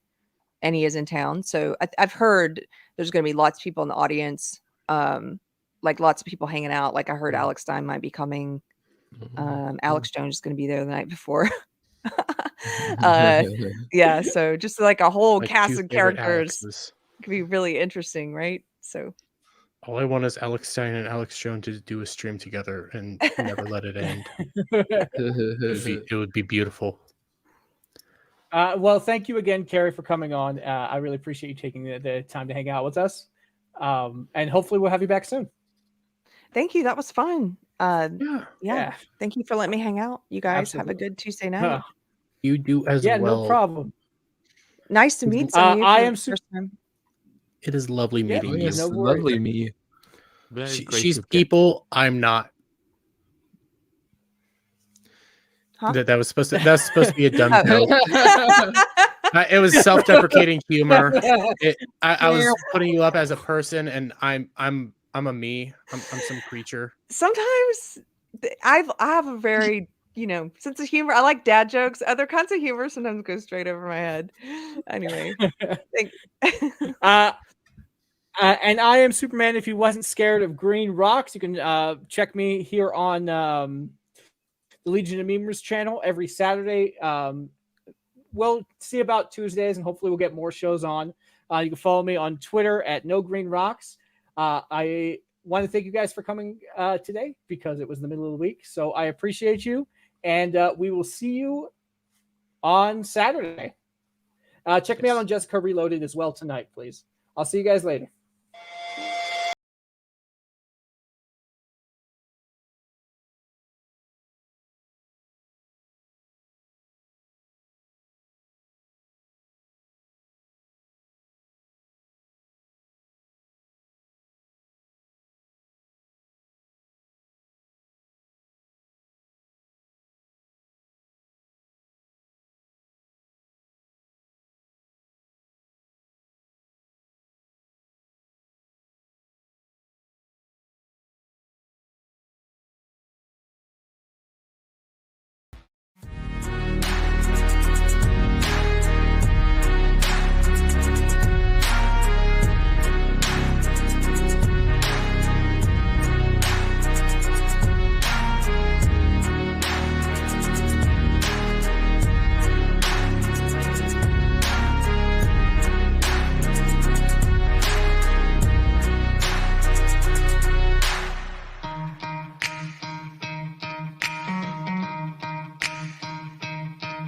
Speaker 2: and he is in town. So I've heard there's going to be lots of people in the audience, like lots of people hanging out. Like I heard
Speaker 3: Mhm.
Speaker 2: Alex Stein might be coming.
Speaker 5: Oh,
Speaker 2: Alex Jones is going to be there the night before. Yeah, so just like a whole
Speaker 3: My
Speaker 2: cast
Speaker 3: 2
Speaker 2: of
Speaker 3: favorite
Speaker 2: characters
Speaker 3: Alexes.
Speaker 2: could be really interesting, right? So
Speaker 3: All I want is Alex Stein and Alex Jones to do a stream together and never let it end. It would be beautiful.
Speaker 1: Well, thank you again, Carrie, for coming on. I really appreciate you taking the time to hang out with us. And hopefully we'll have you back soon.
Speaker 2: Thank you. That was fun.
Speaker 3: Yeah,
Speaker 2: Yeah. Thank you for letting me hang out. You guys have a
Speaker 1: Absolutely.
Speaker 2: good Tuesday night.
Speaker 3: you do as
Speaker 1: Yeah,
Speaker 3: well.
Speaker 1: no problem.
Speaker 2: Nice to meet some of you.
Speaker 1: I
Speaker 2: for
Speaker 1: am
Speaker 2: the
Speaker 1: super.
Speaker 2: first time.
Speaker 3: It is lovely
Speaker 1: Yeah,
Speaker 3: meeting
Speaker 5: Oh,
Speaker 3: you.
Speaker 5: yes,
Speaker 1: no worries.
Speaker 5: lovely me.
Speaker 8: Very
Speaker 3: She's
Speaker 8: gracious guest.
Speaker 3: people. I'm not.
Speaker 2: Huh?
Speaker 3: That was supposed to be a dumb
Speaker 2: Oh.
Speaker 3: joke. It was self-deprecating humor. I was putting you up as a person, and I'm a me. I'm some creature.
Speaker 2: Sometimes I have a very sense of humor. I like dad jokes. Other kinds of humor sometimes go straight over my head. Anyway,
Speaker 1: And I am Superman. If you wasn't scared of green rocks, you can check me here on the Legion of Memers channel every Saturday. We'll see about Tuesdays, and hopefully we'll get more shows on. You can follow me on Twitter at No Green Rocks. I want to thank you guys for coming today because it was the middle of the week. So I appreciate you, and we will see you on Saturday. Check me out on Jessica Reloaded as well tonight, please. I'll see you guys later.